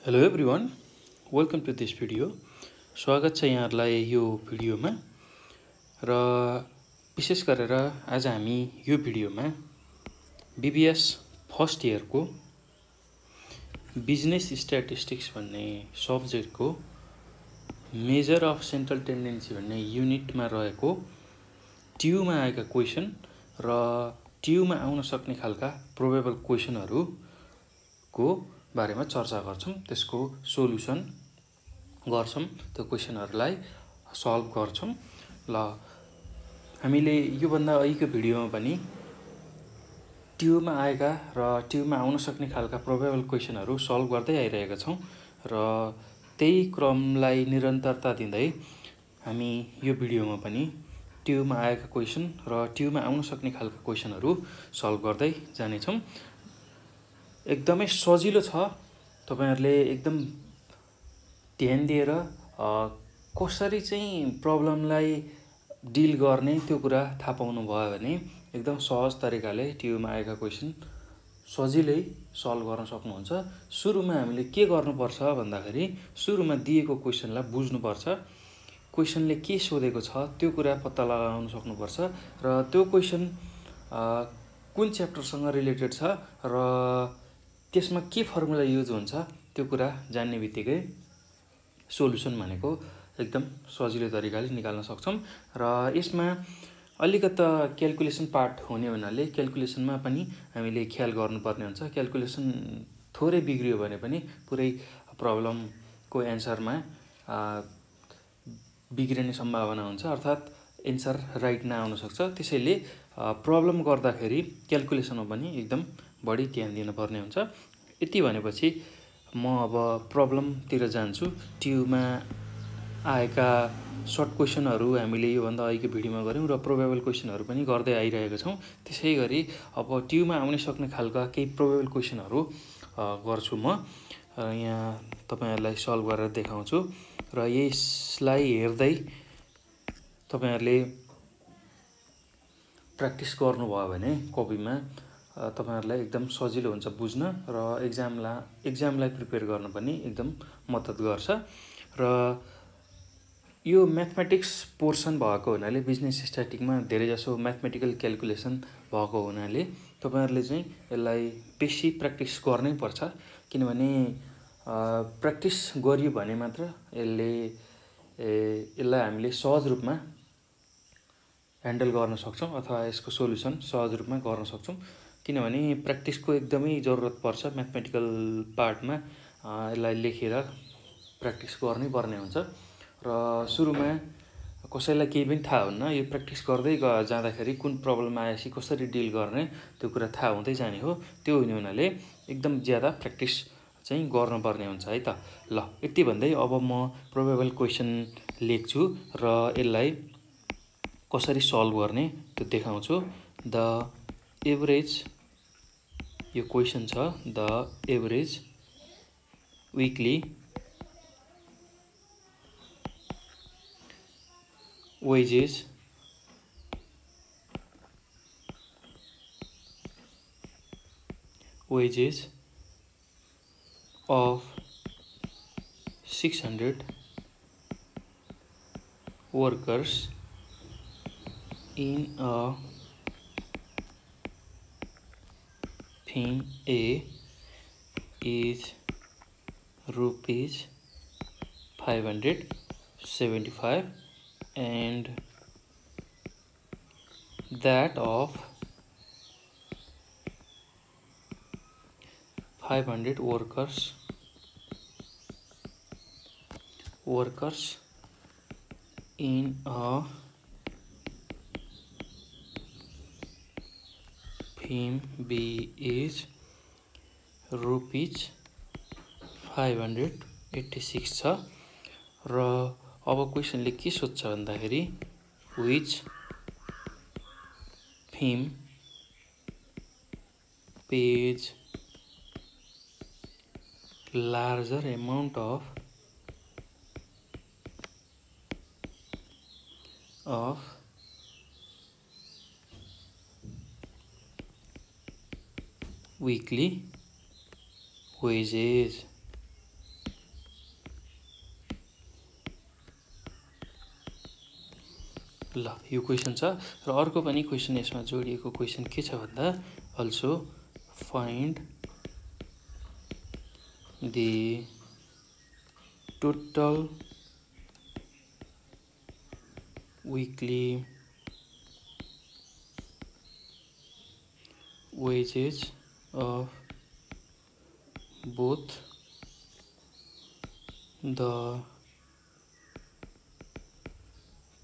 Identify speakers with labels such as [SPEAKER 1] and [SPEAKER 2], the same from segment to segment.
[SPEAKER 1] Hello everyone, welcome to this video. स्वागत छ यहाँहरूलाई यो भिडियोमा। र विशेष गरेर आज हामी यो भिडियोमा बीबीएस फर्स्ट इयरको बिजनेस स्ट्याटिस्टिक्स भन्ने सब्जेक्टको मेजर अफ सेन्ट्रल टेन्डेन्सी भन्ने युनिटमा रहेको ट्युमा आएका क्वेसन र ट्युमा आउन सक्ने खालका प्रोबेबल क्वेसनहरूको बारेमा चर्चा गर्छौं। त्यसको सोलुसन गर्छौं, त्यो क्वेसनहरूलाई सल्भ गर्छौं। ल हामीले योभन्दा अघिको भिडियोमा पनि ट्युमा आएका र ट्युमा आउन सक्ने खालका प्रोबेबल क्वेसनहरू सल्भ गर्दै आइरहेका छौं र त्यही क्रमलाई निरन्तरता दिँदै हामी यो भिडियोमा पनि ट्युमा आएका क्वेसन र ट्युमा आउन सक्ने खालका क्वेसनहरू सल्भ गर्दै जानेछौं। एकदमै सजिलो छ। तपाईहरुले एकदम ध्यान दिएर कसरी चाहिँ प्रब्लमलाई डिल गर्ने त्यो कुरा थाहा पाउनु भयो भने एकदम सहज तरिकाले ट्युमा आएका क्वेसन सजिलै सल्भ गर्न सक्नुहुन्छ। सुरुमा हामीले के गर्नुपर्छ भन्दाखेरि सुरुमा दिएको क्वेसनलाई बुझ्नुपर्छ। क्वेसनले के सोधेको छ त्यो कुरा पत्ता लगाउन सक्नुपर्छ र त्यो क्वेसन कुन च्याप्टरसँग रिलेटेड छ र त्यसमा के फर्मुला युज हुन्छ त्यो कुरा जान्ने बित्तिकै सोलुसन भनेको एकदम सजिलो तरिकाले निकाल्न सक्छौं। र यसमा अलिकता क्याल्कुलेसन पार्ट हुने हुनाले क्याल्कुलेसनमा पनि हामीले ख्याल गर्नुपर्ने हुन्छ। क्याल्कुलेसन थोरै बिग्रियो भने पनि पुरै प्रब्लमको एन्सरमा बिग्रिने सम्भावना हुन्छ, अर्थात् एन्सर राइट नआउन सक्छ। त्यसैले प्रब्लम गर्दाखेरि क्याल्कुलेसनमा पनि एकदम बढी ध्यान दिनुपर्ने हुन्छ। यति भनेपछि म अब प्रब्लमतिर जान्छु। ट्युमा आएका सर्ट क्वेसनहरू हामीले योभन्दा अघिको भिडियोमा गर्यौं र प्रोबेबल क्वेसनहरू पनि गर्दै आइरहेका छौं। त्यसैगरी अब ट्युमा आउन सक्ने खालका केही प्रोबेबल क्वेसनहरू गर्छु म। यहाँ तपाईहरुलाई सल्भ गरेर देखाउँछु र यसलाई हेर्दै तपाईहरुले प्र्याक्टिस गर्नुभयो भने कपीमा तपाईहरुलाई एकदम सजिलो हुन्छ बुझ्न र एक्जामलाई प्रिपेयर गर्न पनि एकदम मद्दत गर्छ। र यो म्याथमेटिक्स पोर्सन भएको हुनाले बिजनेस स्ट्याटिकमा धेरैजसो म्याथमेटिकल क्याल्कुलेसन भएको हुनाले तपाईहरुले चाहिँ यसलाई बेसी प्र्याक्टिस गर्नै पर्छ। किनभने प्र्याक्टिस गरियो भने मात्र यसलाई हामीले सहज रूपमा ह्यान्डल गर्न सक्छौं अथवा यसको सोलुसन सहज रूपमा गर्न सक्छौं। किनभने प्र्याक्टिसको एकदमै जरुरत पर्छ म्याथमेटिकल पार्टमा। यसलाई लेखेर प्र्याक्टिस गर्नै पर्ने हुन्छ र सुरुमा कसैलाई केही पनि थाहा हुन्न। यो प्र्याक्टिस गर्दै जाँदाखेरि कुन प्रब्लम आएपछि कसरी डिल गर्ने त्यो कुरा थाहा हुँदै जाने हो। त्यो हुने हुनाले एकदम ज्यादा प्र्याक्टिस चाहिँ गर्नुपर्ने हुन्छ है त। ल यति भन्दै अब म प्रोबेबल क्वेसन लेख्छु र यसलाई कसरी सल्भ गर्ने त्यो देखाउँछु। द एभरेज, यो क्वेसन छ, the average weekly wages of 600 workers in a firm A is rupees 575 and that of 500 workers in a firm B is rupees 586 छ। र अब क्वेसनले के सोध्छ भन्दाखेरि which firm pays larger amount of weekly wages ल यो question छ र अर्को पनि क्वेसन यसमा जोडिएको क्वेसन के छ भन्दा also find the total weekly wages of both the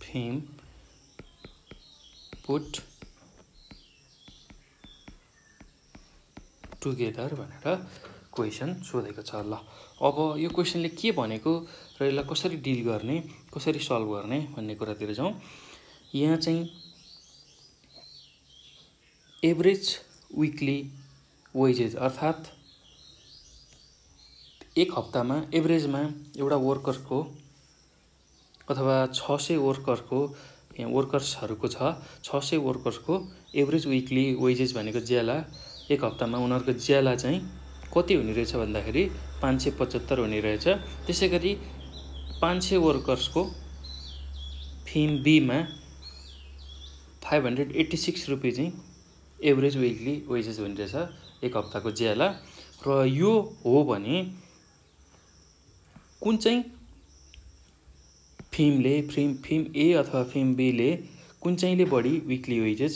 [SPEAKER 1] firm put together भनेर क्वेसन सोधेको छ। ल अब यो क्वेसनले के भनेको र यसलाई कसरी डिल गर्ने, कसरी सल्भ गर्ने भन्ने कुरातिर जाउँ। यहाँ चाहिँ एभरेज विकली वेजेस अर्थात् एक हप्तामा एभरेजमा एउटा वर्करको अथवा 600 वर्करको यहाँ वर्कर्सहरूको छ 600 वर्कर्सको एभरेज विकली वेजेस भनेको ज्याला एक हप्तामा उनीहरूको ज्याला चाहिँ कति हुने रहेछ भन्दाखेरि 575 हुने रहेछ। त्यसै गरी 500 वर्कर्सको फिम बीमा 586 रुपियाँ चाहिँ एभरेज विकली वेजेस हुने रहेछ एक हप्ताको ज्याला। र यो हो भने कुन चाहिँ फिम ए अथवा फिम बीले कुन चाहिँले बढी विकली वेजेस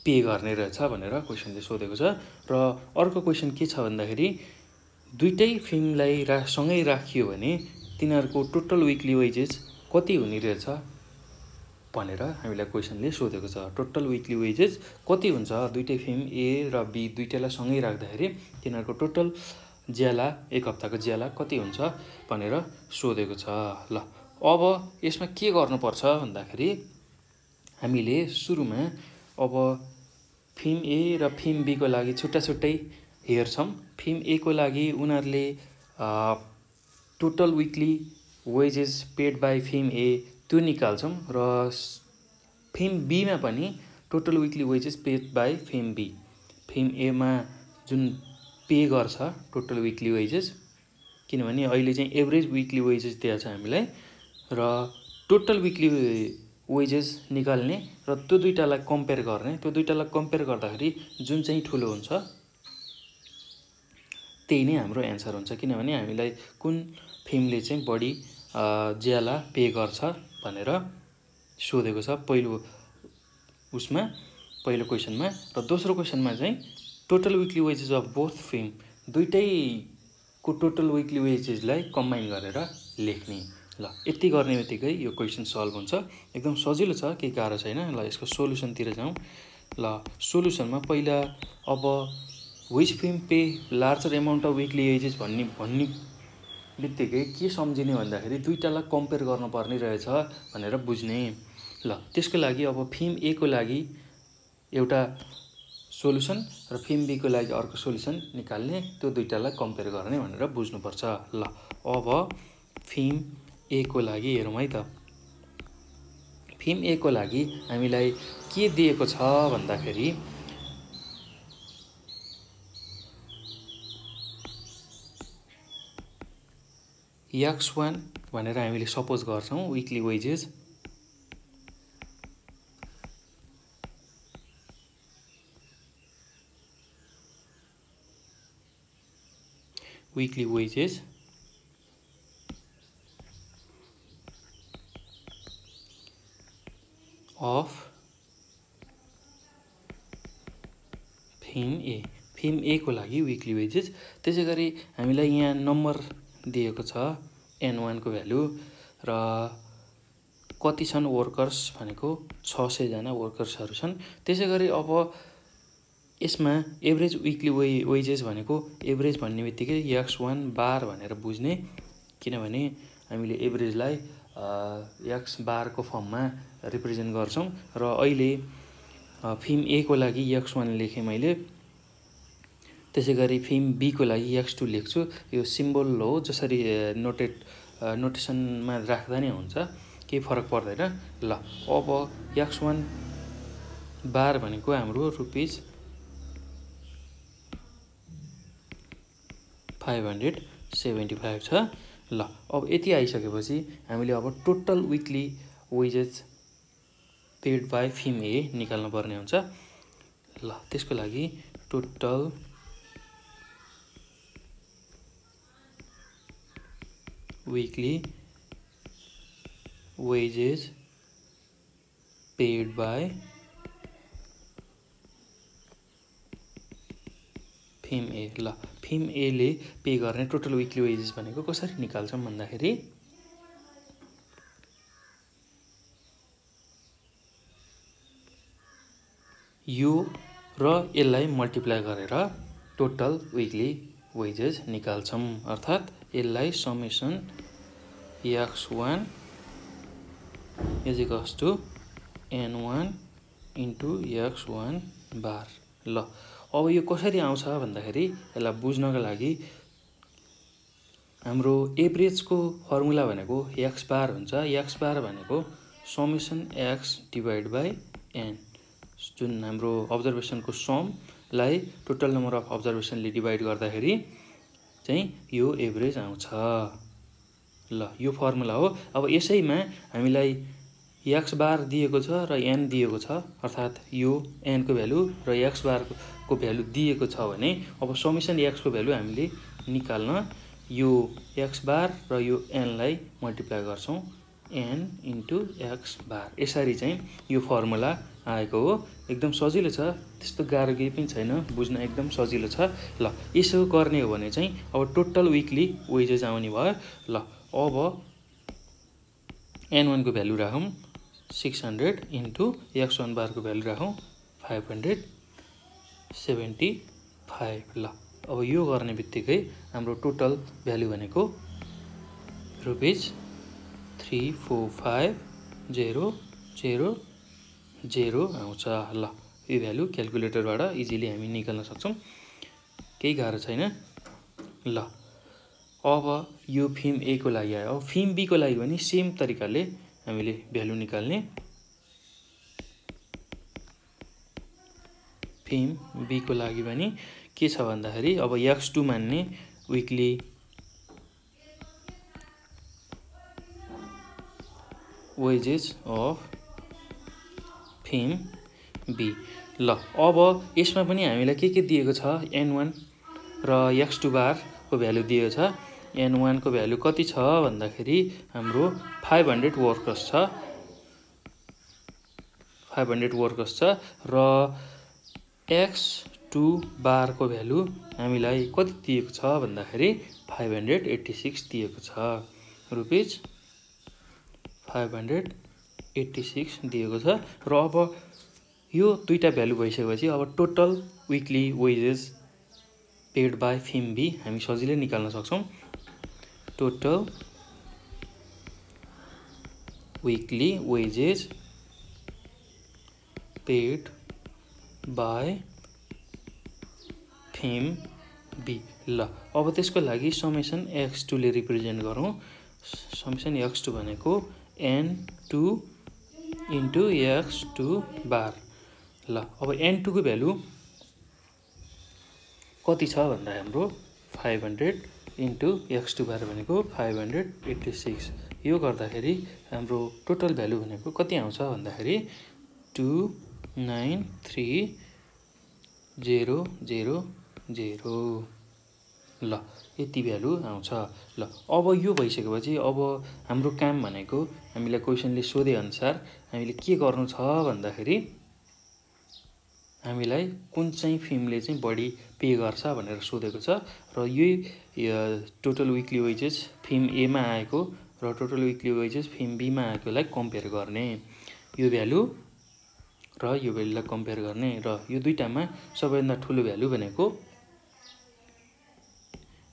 [SPEAKER 1] पे गर्ने रहेछ भनेर क्वेसनले सोधेको छ। र अर्को क्वेसन के छ भन्दाखेरि दुईटै फिल्मलाई सँगै राखियो भने तिनीहरूको टोटल विकली वेजेस कति हुने रहेछ भनेर हामीलाई क्वेसनले सोधेको छ। टोटल विकली वेजेस कति हुन्छ दुईटै फिल्म ए र बी दुईटैलाई सँगै राख्दाखेरि तिनीहरूको टोटल ज्याला एक हप्ताको ज्याला कति हुन्छ भनेर सोधेको छ। ल अब यसमा के गर्नुपर्छ भन्दाखेरि हामीले सुरुमा अब फिल्म ए र फिल्म बी को लागि छुट्टा छुट्टै हेर्छौँ। फिल्म ए को लागि उनीहरूले total weekly wages paid by firm A त्यो निकाल्छौँ र फिल्म बीमा पनि total weekly wages paid by firm B. Firm एमा जुन पे गर्छ टोटल विकली वेजेस किनभने अहिले चाहिँ एभरेज विकली वेजेस दिएको छ हामीलाई र टोटल विकली वेजेस निकाल्ने र त्यो दुईटालाई कम्पेयर गर्ने। त्यो दुईटालाई कम्पेयर गर्दाखेरि जुन चाहिँ ठुलो हुन्छ त्यही नै हाम्रो एन्सर हुन्छ किनभने हामीलाई कुन फिल्मले चाहिँ बढी ज्याला पे गर्छ भनेर सोधेको छ पहिलो क्वेसनमा। र दोस्रो क्वेसनमा चाहिँ total weekly wages of both firm दुईटैको टोटल विकली वेजेसलाई कम्बाइन गरेर लेख्ने। ल यति गर्ने बित्तिकै यो क्वेसन सल्भ हुन्छ। एकदम सजिलो छ, केही गाह्रो छैन। ल यसको सोलुसनतिर जाउँ। ल सोलुसनमा पहिला अब which film pay larger amount of weekly wages भन्ने बित्तिकै के सम्झिने भन्दाखेरि दुईटालाई कम्पेयर गर्नुपर्ने रहेछ भनेर बुझ्ने। ल त्यसको लागि अब फिल्म ए को लागि एउटा सोलुसन र फिल्म बी को लागि अर्को सोलुसन निकाल्ने, त्यो दुईटालाई कम्पेयर गर्ने भनेर बुझ्नुपर्छ। ल अब फिल्म ए को लागि हेरौँ है त। फिल्म ए को लागि हामीलाई के दिएको छ भन्दाखेरि X1 भनेर हामीले सपोज गर्छौँ विकली वेजेस अफ फिल्म ए को लागि विकली वेजेस। त्यसै गरी हामीलाई यहाँ नम्बर दिएको छ N1 को भ्यालु र कति छन् वर्कर्स भनेको 600 जना वर्कर्सहरू छन्। त्यसै गरी अब यसमा एभरेज विकली वेजेस भनेको एभरेज भन्ने बित्तिकै X1 बार भनेर बुझ्ने किनभने हामीले एभरेजलाई X बार को फर्ममा रिप्रेजेन्ट गर्छौँ। र अहिले फिल्म ए को लागि X1 लेखेँ मैले, त्यसै गरी फिल्म बी को लागि X2 लेख्छु। यो सिम्बल हो, जसरी नोटेसनमा राख्दा नै हुन्छ, केही फरक पर्दैन। ल अब X1 बार भनेको हाम्रो ₹575 छ। ल अब यति आइसकेपछि हामीले अब total weekly wages paid by firm A निकाल्नु पर्ने हुन्छ। ल त्यसको लागि total weekly wages paid by firm A. ल फिम ए ले पे गर्ने टोटल वीकली वेजेस भनेको कसरी निकाल्छौं भन्दाखेरि यो र यसलाई मल्टिप्लाई गरेर टोटल वीकली वेजेस निकाल्छौं। अर्थात यसलाई summation x1 = n1 into x1 बार। ल अब यो कसरी आउँछ भन्दाखेरि यसलाई बुझ्नको लागि हाम्रो एभरेजको फर्मुला भनेको x बार हुन्छ। x बार भनेको summation x divide by n, जुन हाम्रो अब्जर्भेसनको समलाई टोटल नम्बर अफ अब्जर्भेसनले डिभाइड गर्दाखेरि चाहिँ यो एभरेज आउँछ। ल यो फर्मुला हो। अब यसैमा हामीलाई x बार दिएको छ र n दिएको छ, अर्थात यो n को भ्यालु र x बार को भ्यालु दिएको छ भने अब समेसन x को भ्यालु हामीले निकाल्न यो x बार र यो n लाई मल्टिप्लाई गर्छौं n इन्टु x बार। यसरी चाहिँ यो फर्मुला आएको हो। एकदम सजिलो छ, त्यस्तो गाह्रो केही पनि छैन, बुझ्न एकदम सजिलो छ। ल यसो गर्ने हो भने चाहिँ अब टोटल वीकली वेजेस आउने भयो। ल अब n1 को भ्यालु राखौं 600 इन्टु x1 बार को भ्यालु राखौं 575। ल अब यो गर्ने बित्तिकै हाम्रो टोटल भ्यालु भनेको ₹345,000 आउँछ। ल यो भ्यालु क्याल्कुलेटरबाट इजिली हामी निकाल्न सक्छौं, केही गाह्रो छैन। ल अब यो फिम ए को लागि आयो। अब फिम बी को लागि पनि सेम तरिकाले हामीले भ्यालु निकाल्ने। फिम बी को लागि पनि के छ भन्दाखेरि अब x2 मान्ने वीकली वेजेस अफ फिम बी। ल अब यसमा पनि हामीलाई के दिएको छ, n1 र x2 बार को भ्यालु दिएको छ। n1 को भ्यालु कति छ भन्दाखेरि हाम्रो 500 वर्कर्स छ, 500 वर्कर्स छ र x2 बार को भ्यालु हामीलाई कति दिएको छ भन्दाखेरि 586 दिएको छ। ₹586 दिएको छ। र अब यो दुईटा भ्यालु भइसकेपछि अब total weekly wages paid by firm B हामी सजिलै निकाल्न सक्छौं। Total weekly wages paid by firm B. ल अब त्यसको लागि समेसन x2 ले रिप्रेजेन्ट गरौँ। समेसन x2 भनेको n2 इन्टु x2 बार। ल अब n2 को भ्यालु कति छ भन्दा हाम्रो 500 इन्टु x2 बार भनेको 586। यो गर्दाखेरि हाम्रो टोटल भ्यालु भनेको कति आउँछ भन्दाखेरि 293,000। ल यति भ्यालु आउँछ। ल अब यो भइसकेपछि अब हाम्रो काम भनेको हामीलाई क्वेशनले सोधे अनुसार हामीले के गर्नु छ भन्दाखेरि हामीलाई कुन चाहिँ फिमले चाहिँ बढी पे गर्छ भनेर सोधेको छ र यही टोटल वीकली वेजेस फिम ए मा आएको र टोटल वीकली वेजेस फिम बी मा आएकोलाई कम्पेयर गर्ने। यो भ्यालु र यो भ्यालुलाई कम्पेयर गर्ने र यो दुईटामा सबैभन्दा ठुलो भ्यालु भनेको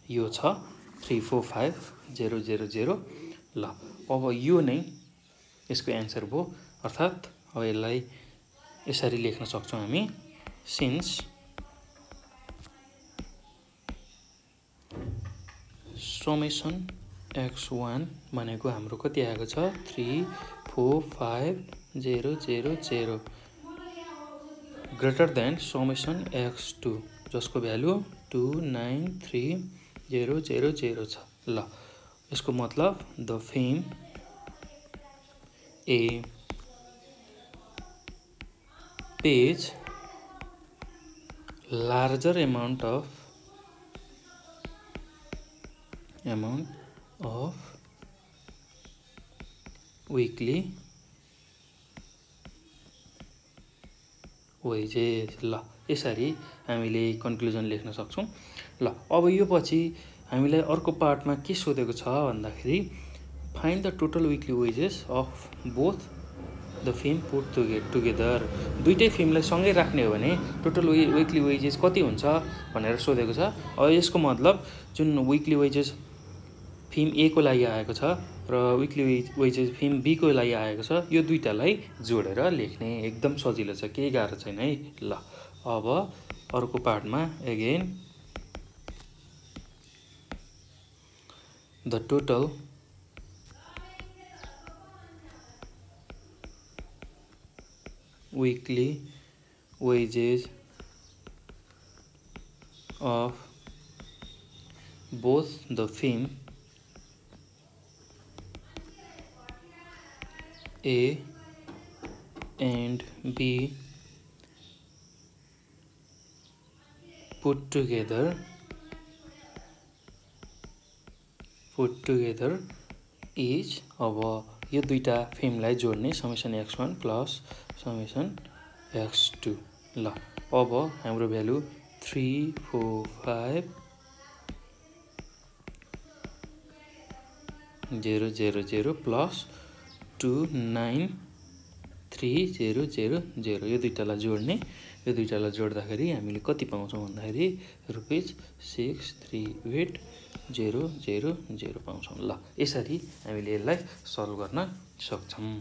[SPEAKER 1] यो छ 345,000। ल अब यो नै यसको एन्सर भयो। अर्थात् अब यसलाई यसरी लेख्न सक्छौं हामी, सिन्स समेसन x1 भनेको हाम्रो कति आएको छ 345,000 ग्रेटर देन समेसन x2 जसको भ्यालु 293,000 छ। ल यसको मतलब the फिम a page larger amount of weekly wages। ल यसरी हामीले कन्क्लुजन लेख्न सक्छौं। ल अब यो पछि हामीलाई अर्को पार्टमा के सोधेको छ भन्दाखेरि find the total weekly wages of both the film put together. दुईटै फिल्मलाई सँगै राख्ने हो भने टोटल विकली वेजेस कति हुन्छ भनेर सोधेको छ। अब यसको मतलब जुन विकली वेजेस फिल्म ए को लागि आएको छ र विकली वेजेस फिल्म बी को लागि आएको छ, यो दुईटालाई जोडेर लेख्ने एकदम सजिलो छ, केही गाह्रो छैन है। ल अब अर्को पार्टमा again the total weekly wages of both the film A and B put together is, अब यो दुईटा फिल्मलाई जोड्ने summation x1 plus summation x2। ल अब हाम्रो भ्यालु 3 4 5 0 0 0 प्लस 2 9 3 0 0 0, यो दुईटालाई जोड्ने, यो दुईटालाई जोड्दाखेरि हामीले कति पाउँछौँ भन्दाखेरि ₹638 0 0 0 पाउँछौँ। ल यसरी हामीले यसलाई सल्भ गर्न सक्छौँ।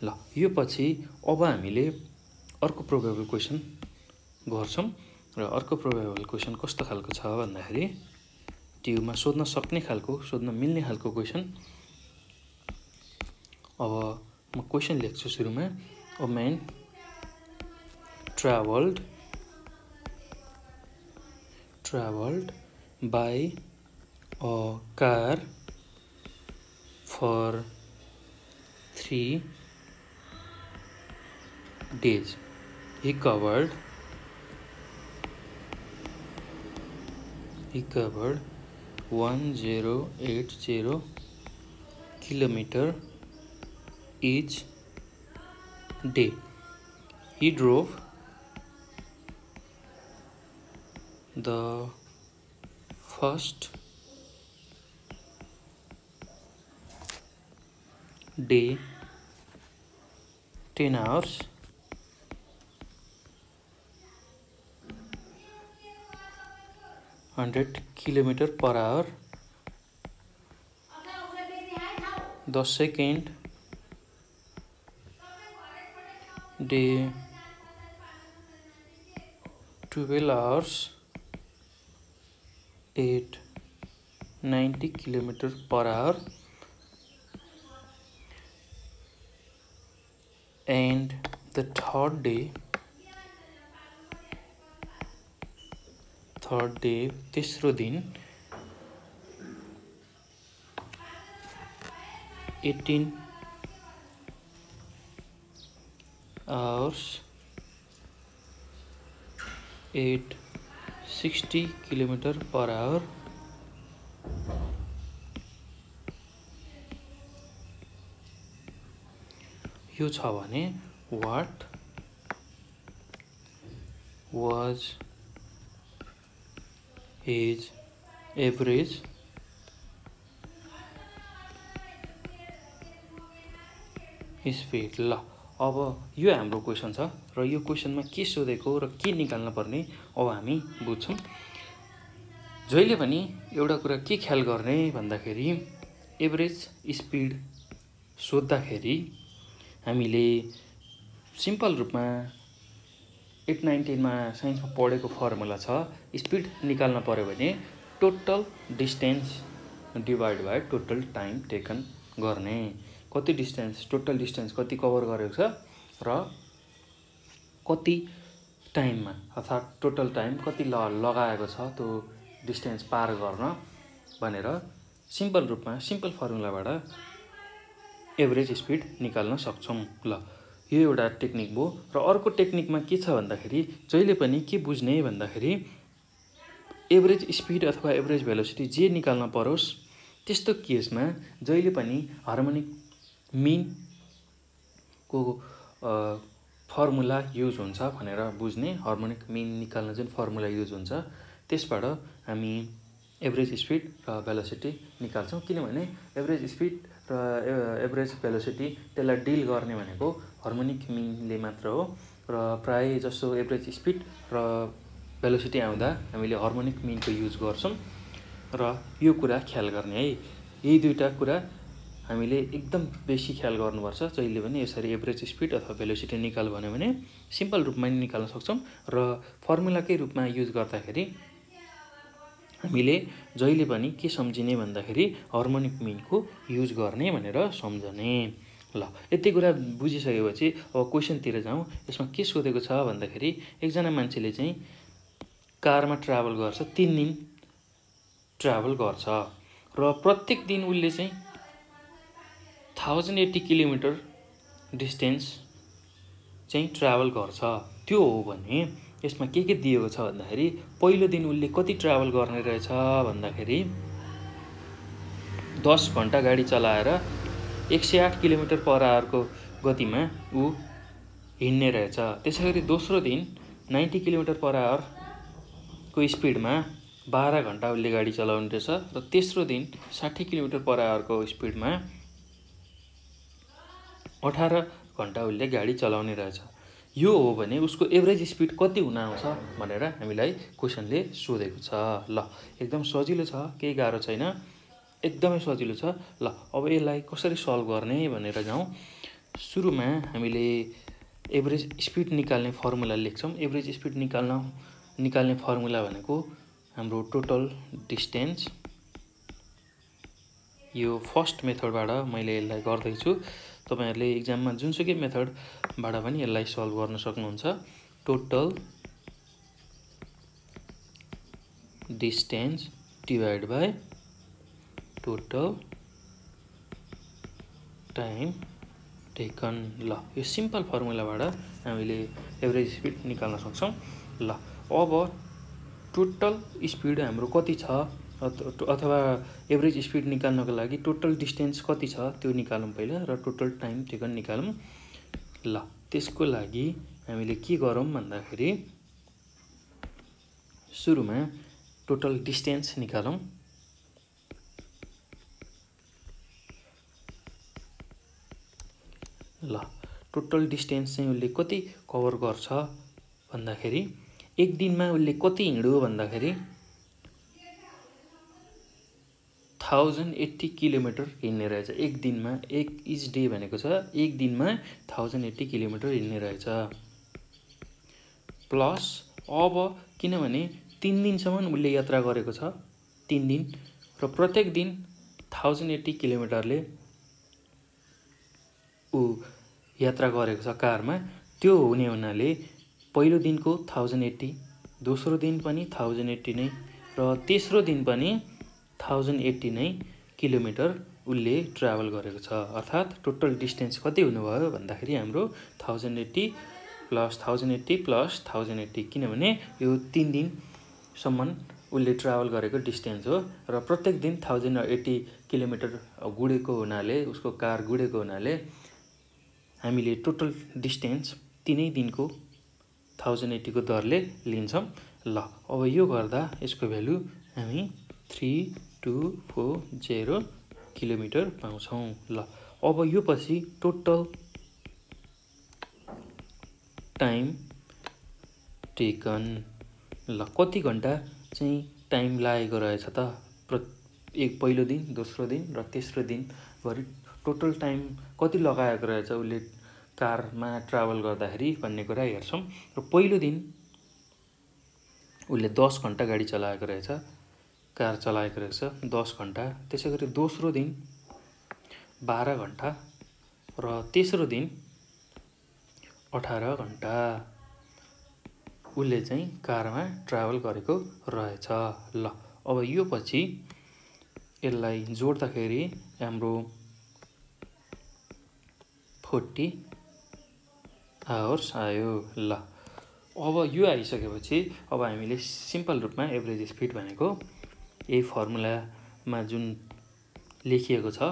[SPEAKER 1] ल यो पछि अब हामीले अर्को प्रोबेबल क्वेसन गर्छौँ र अर्को प्रोबेबल क्वेसन कस्तो खालको छ भन्दाखेरि ट्युमा सोध्न सक्ने खालको, सोध्न मिल्ने खालको क्वेसन। अब म क्वेसन लेख्छु सुरुमा। A man traveled by a car for 3 days. He covered 1080 kilometer each day. He drove the first day 10 hours, km/h. The second day 12 hours at 90 km/h, and the third day तेस्रो दिन 18 hours at 60 km/h. यो छ भने what was his average speed। ल अब यो हाम्रो question छ र यो क्वेसनमा के सोधेको र के निकाल्न पर्ने अब हामी बुझ्छौं। जहिले पनि एउटा कुरा के ख्याल गर्ने भन्दाखेरि एभरेज स्पिड सोध्दाखेरि हामीले सिम्पल रूपमा 8 9 10 मा साइन्समा पढेको फर्मुला छ। स्पिड निकाल्न पर्यो भने total distance divide by total time taken गर्ने। कति डिस्टेन्स, टोटल डिस्टेन्स कति कभर गरेको छ र कति टाइममा अर्थात् टोटल टाइम कति लगाएको छ त्यो डिस्टेन्स पार गर्न भनेर सिम्पल रूपमा सिम्पल फर्मुलाबाट एभरेज स्पिड निकाल्न सक्छौँ। ल यो एउटा टेक्निक भयो। र अर्को टेक्निकमा के छ भन्दाखेरि जहिले पनि के बुझ्ने भन्दाखेरि एभरेज स्पिड अथवा एभरेज भेलोसिटी जे निकाल्न परोस् त्यस्तो केसमा जहिले पनि हार्मोनिक मिनको फर्मुला युज हुन्छ भनेर बुझ्ने। हार्मोनिक मिन निकाल्न जुन फर्मुला युज हुन्छ त्यसबाट हामी एभरेज स्पिड र भेलोसिटी निकाल्छौँ। किनभने एभरेज स्पिड र एभरेज भेलोसिटी त्यसलाई डिल गर्ने भनेको हार्मोनिक मिनले मात्र हो। र प्राय जसो एभरेज स्पिड र भेलोसिटी आउँदा हामीले हार्मोनिक मिनको युज गर्छौँ। र यो कुरा ख्याल गर्ने है, यही दुईटा कुरा हामीले एकदम बेसी ख्याल गर्नुपर्छ। जहिले पनि यसरी एभरेज स्पिड अथवा भेलोसिटी निकाल भन्यो भने सिम्पल रूपमा निकाल्न सक्छौँ। र फर्मुलाकै रूपमा युज गर्दाखेरि हामीले जहिले पनि के सम्झिने भन्दाखेरि हार्मोनिक मिनको युज गर्ने भनेर सम्झने। ल यति कुरा बुझिसकेपछि अब क्वेसनतिर जाउँ। यसमा के सोधेको छ भन्दाखेरि एकजना मान्छेले चाहिँ कारमा ट्राभल गर्छ, 3 दिन ट्राभल गर्छ र प्रत्येक दिन उसले चाहिँ 1080 किलोमिटर डिस्टेन्स चाहिँ ट्राभल गर्छ। त्यो हो भने यसमा के दिएको छ भन्दाखेरि पहिलो दिन उसले कति ट्राभल गर्ने रहेछ भन्दाखेरि 10 घण्टा गाडी चलाएर 108 किलोमिटर पर आवरको गतिमा ऊ हिँड्ने रहेछ। त्यसैगरी दोस्रो दिन 90 किलोमिटर पर आवरको स्पिडमा 12 घण्टा उसले गाडी चलाउने रहेछ। र तेस्रो दिन 60 किलोमिटर पर आवरको स्पिडमा 18 घण्टा उसले गाडी चलाउने रहेछ। यो हो भने उसको एभरेज स्पिड कति हुन आउँछ भनेर हामीलाई क्वेसनले सोधेको छ। ल एकदम सजिलो छ, केही गाह्रो छैन, एकदमै सजिलो छ। ल अब यसलाई कसरी सल्भ गर्ने भनेर जाउँ। सुरुमा हामीले एभरेज स्पिड निकाल्ने फर्मुला लेख्छौँ। एभरेज स्पिड निकाल्ने फर्मुला भनेको हाम्रो टोटल डिस्टेन्स। यो फर्स्ट मेथडबाट मैले यसलाई गर्दैछु। तपाईहरुले एक्जाममा जुनसुकै मेथडबाट पनि यसलाई सल्भ गर्न सक्नुहुन्छ। Total distance divide by total time taken. ल यो सिम्पल फर्मुलाबाट हामीले एभरेज स्पिड निकाल्न सक्छौं। ल अब टोटल स्पिड हाम्रो कति छ अथवा एभरेज स्पिड निकाल्नको लागि टोटल डिस्टेन्स कति छ त्यो निकालौं पहिला, र टोटल टाइम टेकन निकालौं। ल त्यसको लागि हामीले के गरौं भन्दाखेरि सुरुमा टोटल डिस्टेन्स निकालौं। ल टोटल डिस्टेन्स चाहिँ उसले कति कभर गर्छ भन्दाखेरि एक दिनमा उसले कति हिँड्यो भन्दाखेरि 1080 किलोमिटर हिँड्ने रहेछ एक दिनमा। एक इच डे भनेको छ एक दिनमा 1080 किलोमिटर हिँड्ने रहेछ। प्लस अब किनभने 3 दिनसम्म उसले यात्रा गरेको छ, 3 दिन, र प्रत्येक दिन 1080 किलोमिटरले ऊ यात्रा गरेको छ कारमा। त्यो हुने हुनाले पहिलो दिनको 1080, दोस्रो दिन पनि 1080 नै, र तेस्रो दिन पनि 1080 नै किलोमिटर उसले ट्राभल गरेको छ। अर्थात् टोटल डिस्टेन्स कति हुनुभयो भन्दाखेरि हाम्रो 1080 प्लस 1080 प्लस 1080, किनभने यो 3 दिनसम्म उसले ट्राभल गरेको डिस्टेन्स हो। र प्रत्येक दिन 1080 किलोमिटर गुडेको हुनाले, उसको कार गुडेको हुनाले हामीले टोटल डिस्टेन्स 3 दिनको 1080 को दरले लिन्छौं। ल अब यो गर्दा यसको भ्यालु हामी 3240 किलोमिटर पाउँछौं। ल अब यो पछि टोटल टाइम टेकन। ल कति घण्टा चाहिँ टाइम लागेको रहेछ त एक पहिलो दिन, दोस्रो दिन र तेस्रो दिन गरी टोटल टाइम कति लगाएको रहेछ उसले कारमा ट्राभल गर्दाखेरि भन्ने कुरा हेर्छौं। र पहिलो दिन उसले 10 घण्टा गाडी चलाएको रहेछ, कार चलाएको रहेछ 10 घण्टा। त्यसैगरी दोस्रो दिन 12 घण्टा र तेस्रो दिन 18 घण्टा उसले चाहिँ कारमा ट्राभल गरेको रहेछ। ल अब यो पछि यसलाई जोड्दाखेरि हाम्रो 40 आवर्स आयो। ल अब यो आइसकेपछि अब हामीले सिम्पल रूपमा एभरेज स्पिड भनेको यही फर्मुलामा जुन लेखिएको छ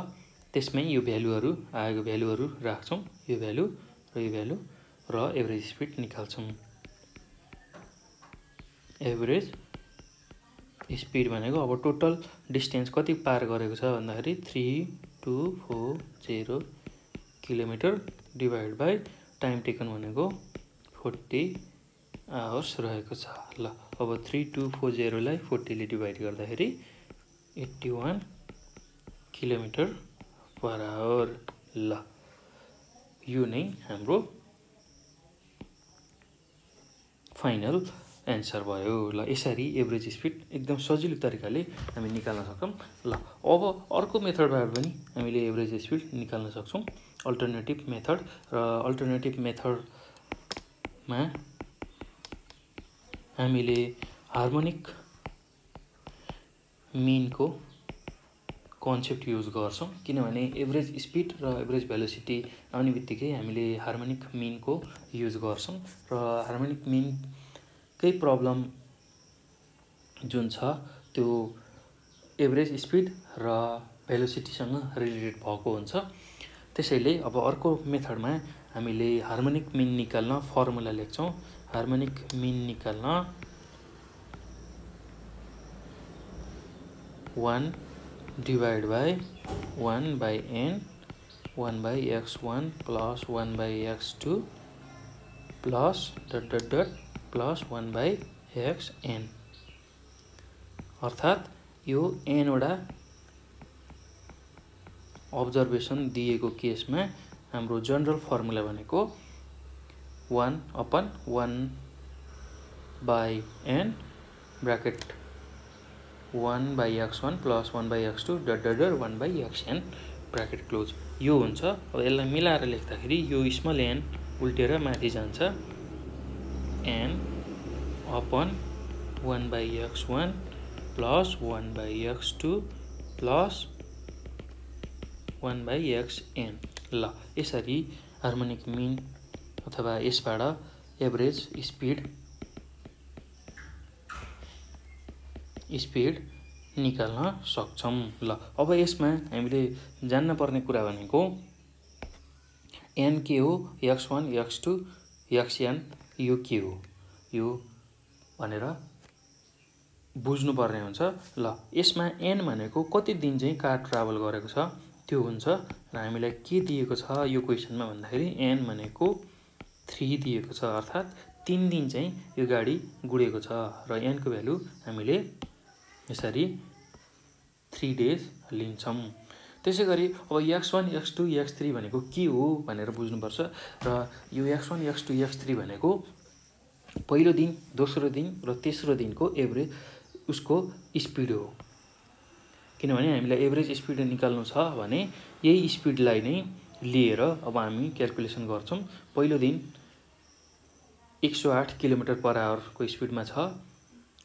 [SPEAKER 1] त्यसमै यो भ्यालुहरू आएको भ्यालुहरू राख्छौँ, यो भ्यालु र यो भ्यालु, र एभरेज स्पिड निकाल्छौँ। एभरेज स्पिड भनेको अब टोटल डिस्टेन्स कति पार गरेको छ भन्दाखेरि 3240 kilometre divide by time taken भनेको 40 आवर्स रहेको छ। ल अब 3240 लाई 40 ले डिभाइड गर्दाखेरि 81 किलोमिटर पर आवर। ल यो नै हाम्रो फाइनल एन्सर भयो। ल यसरी एभरेज स्पिड एकदम सजिलो तरिकाले हामी निकाल्न सक्छौँ। ल अब अर्को मेथडबाट पनि हामीले एभरेज स्पिड निकाल्न सक्छौँ, अल्टरनेटिभ मेथड। र अल्टरनेटिभ मेथडमा हामीले हार्मोनिक मिनको कन्सेप्ट युज गर्छौँ, किनभने एभरेज स्पिड र एभरेज भेलोसिटी आउने बित्तिकै हामीले हार्मोनिक मिनको युज गर्छौँ। र हार्मोनिक मिनकै प्रब्लम जुन छ त्यो एभरेज स्पिड र भेलोसिटीसँग रिलेटेड भएको हुन्छ। त्यसैले अब अर्को मेथडमा हामीले हार्मोनिक मिन निकाल्न फर्मुला लेख्छौँ। हार्मोनिक मिन निकाल्न 1 divide by 1 by n 1 by x1 plus 1 by x2 plus dot dot dot plus 1 by xn, अर्थात् यो n वटा अब्जर्भेसन दिएको केसमा हाम्रो जनरल फर्मुला भनेको 1/1 by n bracket 1 by x1 plus 1 by x2 dot dot dot 1 by xn bracket close यो हुन्छ। अब यसलाई मिलाएर लेख्दाखेरि यो स्मल n उल्टेर माथि जान्छ, n upon 1 by x1 plus 1 by x2 plus 1 by xn। ल यसरी हार्मोनिक मिन अथवा यसबाट एभरेज स्पिड निकाल्न सक्छौँ। ल अब यसमा हामीले जान्न पर्ने कुरा भनेको n के हो, x1 x2 xn यो के हो, यो भनेर बुझ्नुपर्ने हुन्छ। ल यसमा n भनेको कति दिन चाहिँ कार ट्राभल गरेको छ त्यो हुन्छ। र हामीलाई के दिएको छ यो क्वेसनमा भन्दाखेरि n भनेको 3 दिएको छ, अर्थात् 3 दिन चाहिँ यो गाडी गुडेको छ। र n को भ्यालु हामीले यसरी 3 डेज लिन्छौँ। त्यसै गरी अब x1 x2 x3 भनेको के हो भनेर बुझ्नुपर्छ। र यो x1 x2 x3 भनेको पहिलो दिन, दोस्रो दिन र तेस्रो दिनको एभरेज उसको स्पिड हो। किनभने हामीलाई एभरेज स्पिड निकाल्नु छ भने यही स्पिडलाई नै लिएर अब हामी क्याल्कुलेसन गर्छौँ। पहिलो दिन 108 किलोमिटर पर आवरको स्पिडमा छ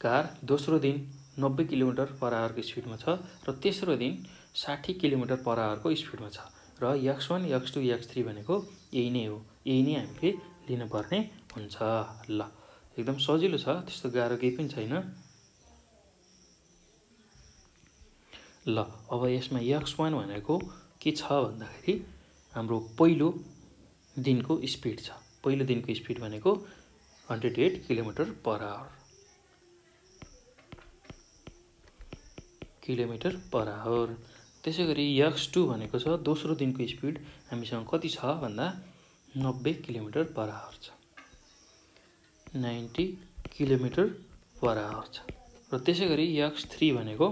[SPEAKER 1] कार, दोस्रो दिन 90 किलोमिटर पर आवरको स्पिडमा छ र तेस्रो दिन 60 किलोमिटर पर आवरको स्पिडमा छ। र x1 x2 x3 भनेको यही नै हो, यही नै हामीले लिनुपर्ने हुन्छ। ल एकदम सजिलो छ, त्यस्तो गाह्रो केही पनि छैन। ल अब यसमा x1 भनेको के छ भन्दाखेरि हाम्रो पहिलो दिनको स्पिड छ। पहिलो दिनको स्पिड भनेको 108 किलोमिटर पर आवर। त्यसै गरी x2 भनेको छ दोस्रो दिनको स्पिड हामीसँग कति छ भन्दा 90 किलोमिटर पर आवर छ, 90 किलोमिटर पर आवर छ। र त्यसै गरी x3 भनेको,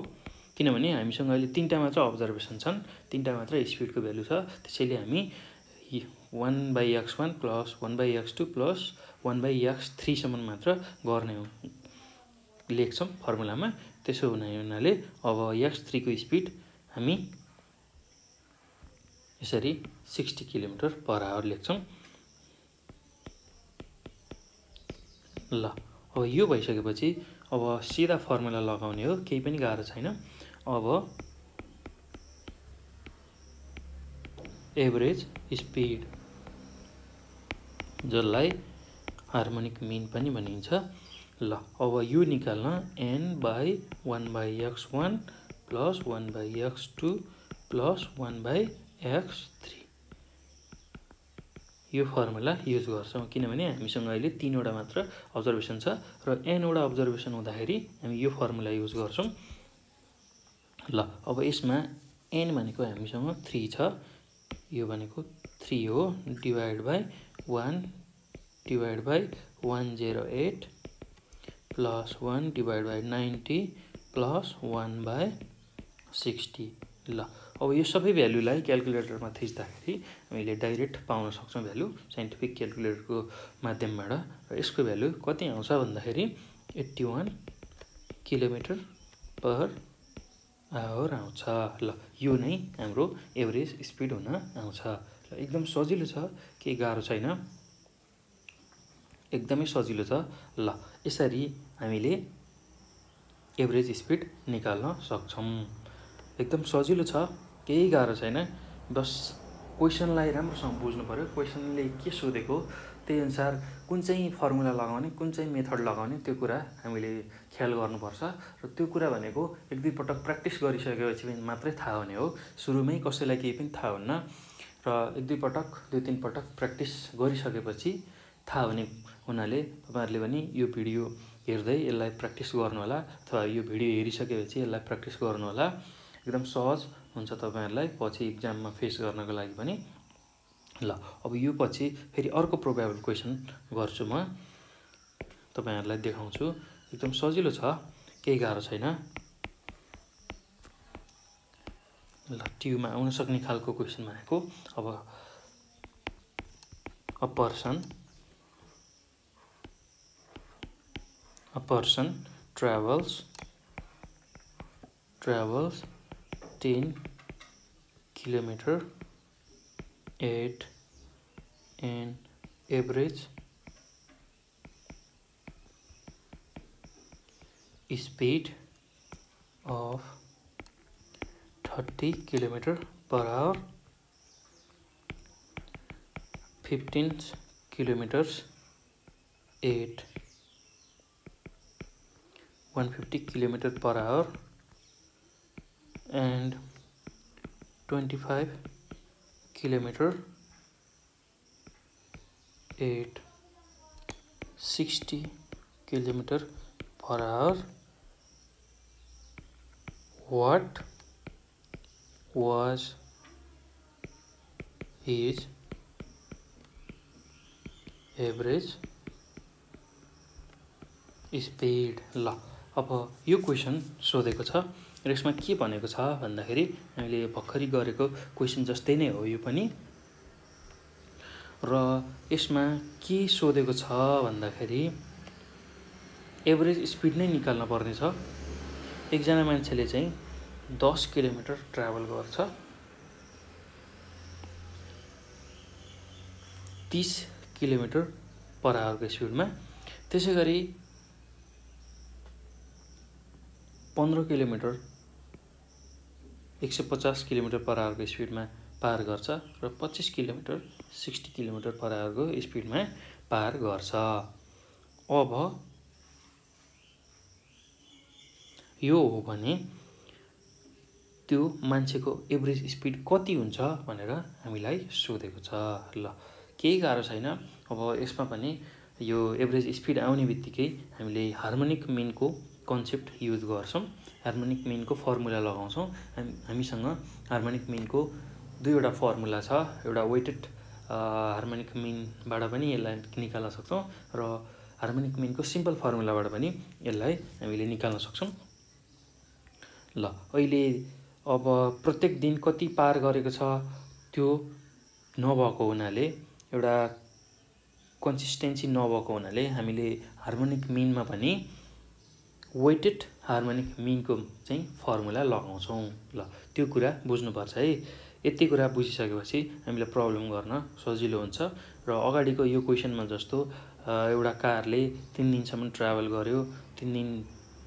[SPEAKER 1] किनभने हामीसँग अहिले 3टा मात्र अब्जर्भेसन छन्, 3टा मात्र स्पिडको भ्यालु छ, त्यसैले हामी 1 by x1 plus 1 by x2 plus 1 by x3 सम्म मात्र गर्ने हो लेख्छौँ फर्मुलामा। त्यसो हुनाले अब x3 को स्पिड हामी यसरी 60 किलोमिटर पर आवर लेख्छौँ। ल अब यो भइसकेपछि अब सिधा फर्मुला लगाउने हो, केही पनि गाह्रो छैन। अब एभरेज स्पिड जसलाई हार्मोनिक मिन पनि भनिन्छ। ल अब यो निकाल्न n/1/x1 + 1/x2 + 1/x3 यो फर्मुला युज गर्छौँ, किनभने हामीसँग अहिले 3 वटा मात्र अब्जर्भेसन छ र n वटा अब्जर्भेसन हुँदाखेरि हामी यो फर्मुला युज गर्छौँ। ल अब यसमा n भनेको हामीसँग 3 छ, यो भनेको 3 हो, डिभाइड बाई 1/108 + 1/90 + 1/60। ल अब यो सबै भ्यालुलाई क्याल्कुलेटरमा थिच्दाखेरि हामीले डाइरेक्ट पाउन सक्छौँ भ्यालु साइन्टिफिक क्याल्कुलेटरको माध्यमबाट। र यसको भ्यालु कति आउँछ भन्दाखेरि 81 km/h आउँछ। ल यो नै हाम्रो एभरेज स्पिड हुन आउँछ। ल एकदम सजिलो छ, केही गाह्रो छैन, एकदमै सजिलो छ। ल यसरी हामीले एभरेज स्पिड निकाल्न सक्छौँ। एकदम सजिलो छ, केही गाह्रो छैन, बस क्वेसनलाई राम्रोसँग बुझ्नु पर्यो। क्वेसनले के सोधेको त्यही अनुसार कुन चाहिँ फर्मुला लगाउने, कुन चाहिँ मेथड लगाउने त्यो कुरा हामीले ख्याल गर्नुपर्छ। र त्यो कुरा भनेको एक दुई पटक प्र्याक्टिस गरिसकेपछि मात्रै थाहा हुने हो। सुरुमै कसैलाई केही पनि थाहा हुन्न, र एक दुई पटक 2-3 पटक प्र्याक्टिस गरिसकेपछि थाहा हुने हुनाले तपाईहरुले पनि यो भिडियो हेर्दै यसलाई प्र्याक्टिस गर्नु होला, अथवा यो भिडियो हेरिसकेपछि यसलाई प्र्याक्टिस गर्नु होला। एकदम सहज हुन्छ तपाईहरुलाई पछि एक्जाममा फेस गर्नको लागि पनि। ल अब यो पछि फेरि अर्को प्रोबेबल क्वेसन गर्छु, म तपाईहरुलाई देखाउँछु। एकदम सजिलो छ, केही गाह्रो छैन। ल ट्युमा आउन सक्ने खालको क्वेसन भनेको अब a person travels 10 km at an average speed of 30 km/h 15 kilometers at 150 km/h and 25 km at 60 km/h. What was his average speed? ल अब यो क्वेसन सोधेको छ र यसमा के भनेको छ भन्दाखेरि हामीले भर्खरै गरेको क्वेसन जस्तै नै हो यो पनि। र यसमा के सोधेको छ भन्दाखेरि एभरेज स्पिड नै निकाल्न पर्ने छ। एकजना मान्छेले चाहिँ 10 किलोमिटर ट्राभल गर्छ 30 km/h को स्पिडमा, त्यसैगरी 15 किलोमिटर 150 km/h को स्पिडमा पार गर्छ र 25 किलोमिटर 60 km/h को स्पिडमा पार गर्छ। अब यो हो भने त्यो मान्छेको एभरेज स्पिड कति हुन्छ भनेर हामीलाई सोधेको छ। ल केही गाह्रो छैन। अब यसमा पनि यो एभरेज स्पिड आउने बित्तिकै हामीले हार्मोनिक मिनको कन्सेप्ट युज गर्छौँ, हार्मोनिक मिनको फर्मुला लगाउँछौँ। हामीसँग हार्मोनिक मिनको दुईवटा फर्मुला छ, एउटा वेटेड हार्मोनिक मिनबाट पनि यसलाई निकाल्न सक्छौँ र हार्मोनिक मिनको सिम्पल फर्मुलाबाट पनि यसलाई हामीले निकाल्न सक्छौँ। ल अहिले अब प्रत्येक दिन कति पार गरेको छ त्यो नभएको हुनाले, एउटा कन्सिस्टेन्सी नभएको हुनाले हामीले हार्मोनिक मिनमा पनि वेटेड हार्मोनिक मिनको चाहिँ फर्मुला लगाउँछौँ। ल त्यो कुरा बुझ्नुपर्छ है। यति कुरा बुझिसकेपछि हामीलाई प्रब्लम गर्न सजिलो हुन्छ। र अगाडिको यो क्वेसनमा जस्तो एउटा कारले 3 दिनसम्म ट्राभल गर्यो, 3 दिन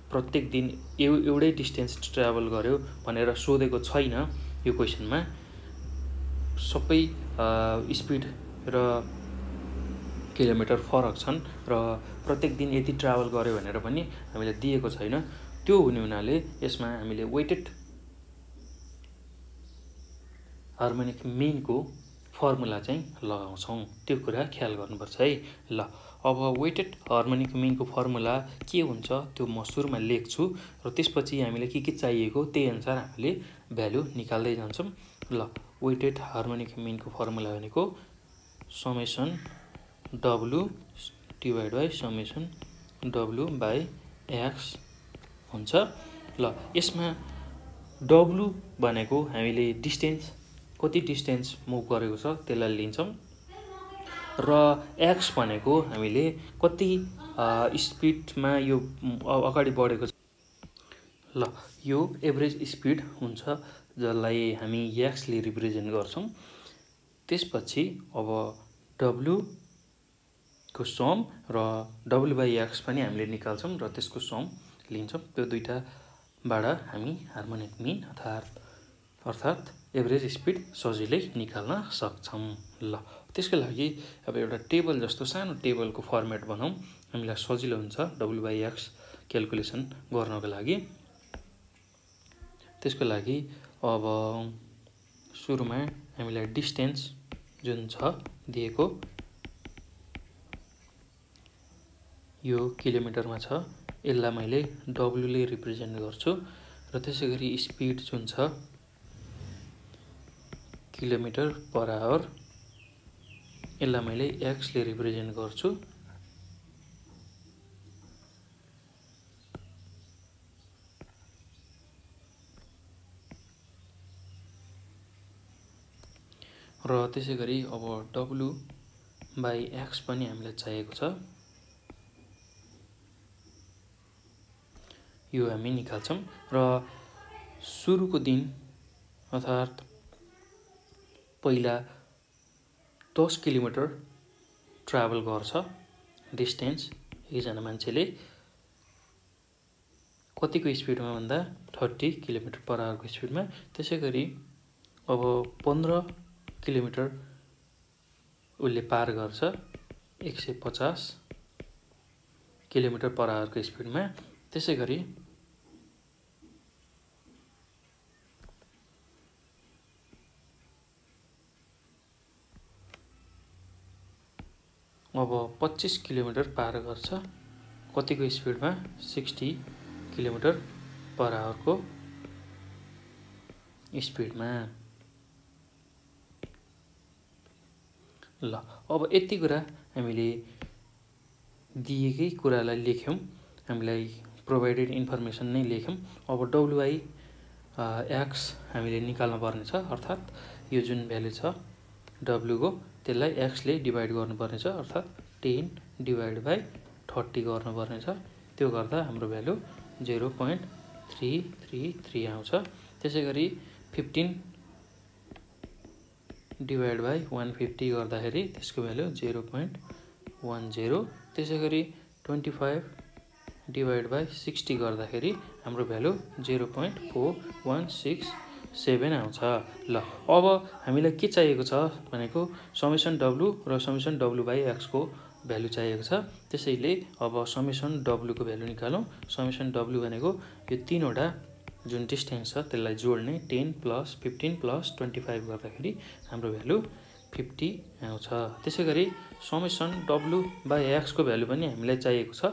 [SPEAKER 1] प्रत्येक दिन एउटै डिस्टेन्स ट्राभल गर्यो भनेर सोधेको छैन यो क्वेसनमा। सबै स्पिड र किलोमिटर फरक छन् र प्रत्येक दिन यति ट्राभल गर्यो भनेर पनि हामीलाई दिएको छैन। त्यो हुने हुनाले यसमा हामीले वेटेड हार्मोनिक मिनको फर्मुला चाहिँ लगाउँछौँ। त्यो कुरा ख्याल गर्नुपर्छ है। ल अब वेटेड हार्मोनिक मिनको फर्मुला के हुन्छ त्यो म सुरुमा लेख्छु र त्यसपछि हामीलाई के चाहिएको त्यही अनुसार हामीले भ्यालु निकाल्दै जान्छौँ। ल वेटेड हार्मोनिक मिनको फर्मुला भनेको summation W divide by summation W by x हुन्छ। ल यसमा W भनेको हामीले डिस्टेन्स कति डिस्टेन्स मुभ गरेको छ त्यसलाई लिन्छौँ र एक्स भनेको हामीले कति स्पिडमा यो अगाडि बढेको छ। ल यो एभरेज स्पिड हुन्छ जसलाई हामी एक्सले रिप्रेजेन्ट गर्छौँ। त्यसपछि अब W को सम र W बाई एक्स पनि हामीले निकाल्छौँ र त्यसको सम लिन्छौँ। त्यो दुईटाबाट हामी हार्मोनिक मिन अर्थात् एभरेज स्पिड सजिलै निकाल्न सक्छौँ। ल त्यसको लागि अब एउटा टेबल जस्तो सानो टेबलको फर्मेट बनाऊँ, हामीलाई सजिलो हुन्छ W बाई एक्स क्यालकुलेसन गर्नको लागि। त्यसको लागि अब सुरुमा हामीलाई डिस्टेन्स जुन छ दिएको यो किलोमिटरमा छ, यसलाई मैले W ले रिप्रेजेन्ट गर्छु र त्यसै गरी स्पिड जुन छ किलोमिटर पर आवर, यसलाई मैले एक्स ले रिप्रेजेन्ट गर्छु। र त्यसै गरी अब W बाई एक्स पनि हामीलाई चाहिएको छ, यो हामी निकाल्छौँ। र सुरुको दिन अर्थात् पहिला 10 किलोमिटर ट्राभल गर्छ डिस्टेन्स एकजना मान्छेले, कतिको स्पिडमा भन्दा 30 किलोमिटर पर आवरको स्पिडमा। त्यसै गरी अब 15 किलोमिटर उसले पार गर्छ 150 किलोमिटर पर आवरको स्पिडमा। त्यसै गरी अब 25 किलोमिटर पार गर्छ कतिको स्पिडमा 60 किलोमिटर पर आवरको स्पिडमा। ल अब यति कुरा हामीले दिएकै कुरालाई लेख्यौँ, हामीलाई प्रोभाइडेड इन्फर्मेसन नै लेख्यौँ। अब W बाई एक्स हामीले निकाल्न पर्ने छ, अर्थात् यो जुन भ्यालु छ W को त्यसलाई एक्स ले डिभाइड गर्नुपर्ने छ, अर्थात् 10 डिभाइड बाई 30 गर्नुपर्ने छ। त्यो गर्दा हाम्रो भ्यालु 0.333 आउँछ। त्यसै गरी 15 डिभाइड बाई 150 गर्दाखेरि त्यसको भ्यालु 0.10। त्यसै गरी 25 डिभाइड बाई 60 गर्दाखेरि हाम्रो भ्यालु 0.4167 आउँछ। ल अब हामीलाई के चाहिएको छ भनेको समेसन W र समेसन W बाई एक्स को भ्यालु चाहिएको छ। त्यसैले अब समेसन W को भ्यालु निकालौँ। समेसन W भनेको यो तीनवटा जुन डिस्टेन्स छ त्यसलाई जोड्ने 10 प्लस 15 प्लस 25 गर्दाखेरि हाम्रो भ्यालु 50 आउँछ। त्यसै गरी समेसन W बाई एक्स को भ्यालु पनि हामीलाई चाहिएको छ,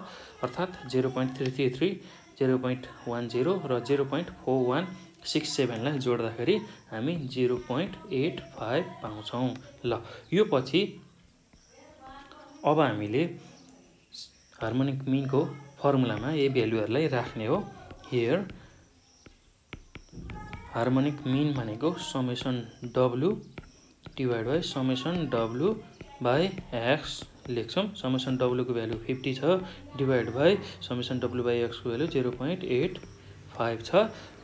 [SPEAKER 1] अर्थात् 0.333, 0.10 र 0.4167 लाई जोड्दाखेरि हामी 0.85 पाउँछौँ। ल यो पछि अब हामीले हार्मोनिक मिनको फर्मुलामा यही भ्यालुहरूलाई राख्ने हो। हियर हार्मोनिक मिन भनेको summation W divide by summation W by x लेख्छौँ। समेसन W को भ्यालु 50 छ divide by summation W by x को भ्यालु 0.85 छ।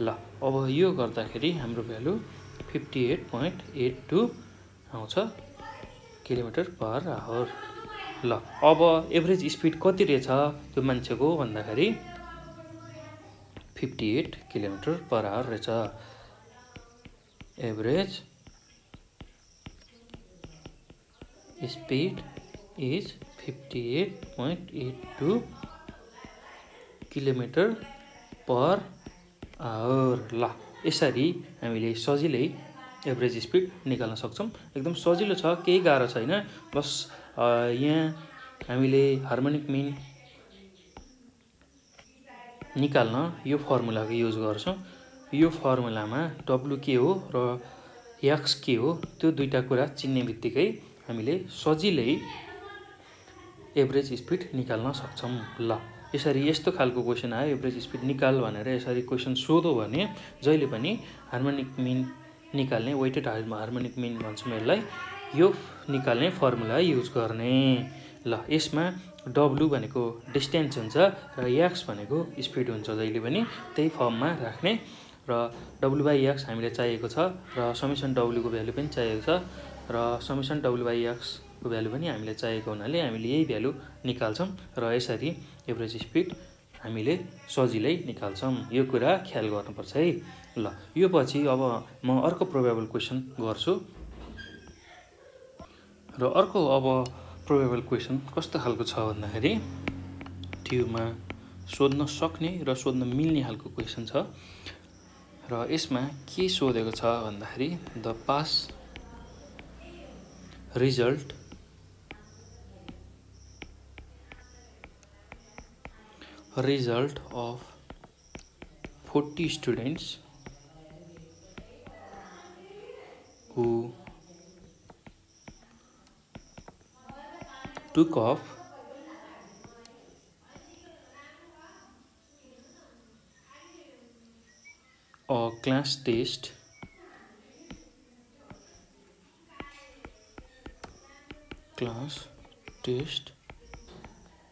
[SPEAKER 1] ल अब यो गर्दाखेरि हाम्रो भ्यालु 58.82 आउँछ किलोमिटर पर आवर। ल अब एभरेज स्पिड कति रहेछ त्यो मान्छेको भन्दाखेरि 58 किलोमिटर पर आवर रहेछ। Average speed is 58.82 km/h। ल यसरी हामीले सजिलै एभरेज स्पिड निकाल्न सक्छौं। एकदम सजिलो छ, केही गाह्रो छैन। बस यहाँ हामीले हार्मोनिक मिन निकाल्न यो फर्मुलाको युज गर्छौं। यो फर्मुलामा W के हो र X के हो त्यो दुईटा कुरा चिन्ने बित्तिकै हामीले सजिलै एभरेज स्पिड निकाल्न सक्छौं। ल यसरी यस्तो खालको क्वेशन आयो, एभरेज स्पिड निकाल भनेर यसरी क्वेशन सोधो भने जहिले पनि हार्मोनिक मिन निकाल्ने, वेटेड हार्मोनिक मिन भन्छौं यसलाई, यो निकाल्ने फर्मुला युज गर्ने। ल यसमा W भनेको डिस्टेन्स हुन्छ र X भनेको स्पिड हुन्छ। जहिले पनि त्यही फर्ममा राख्ने र W/X हामीले चाहिएको छ र समेसन W को भ्यालु पनि चाहिएको छ र समेसन W/X को भ्यालु पनि हामीले चाहिएको हुनाले हामीले यही भ्यालु निकाल्छौं र यसरी एभरेज स्पिड हामीले सजिलै निकाल्छौं। यो कुरा ख्याल गर्नुपर्छ है। ल यो पछि अब म अर्को प्रोबेबल क्वेशन गर्छु र अर्को अब प्रोबेबल क्वेशन कस्तो खालको छ भन्दाखेरि ट्युमा सोध्न सक्ने र सोध्न मिल्ने खालको क्वेशन छ र यसमा के सोधेको छ भन्दाखेरि the pass result of 40 students who took off a class test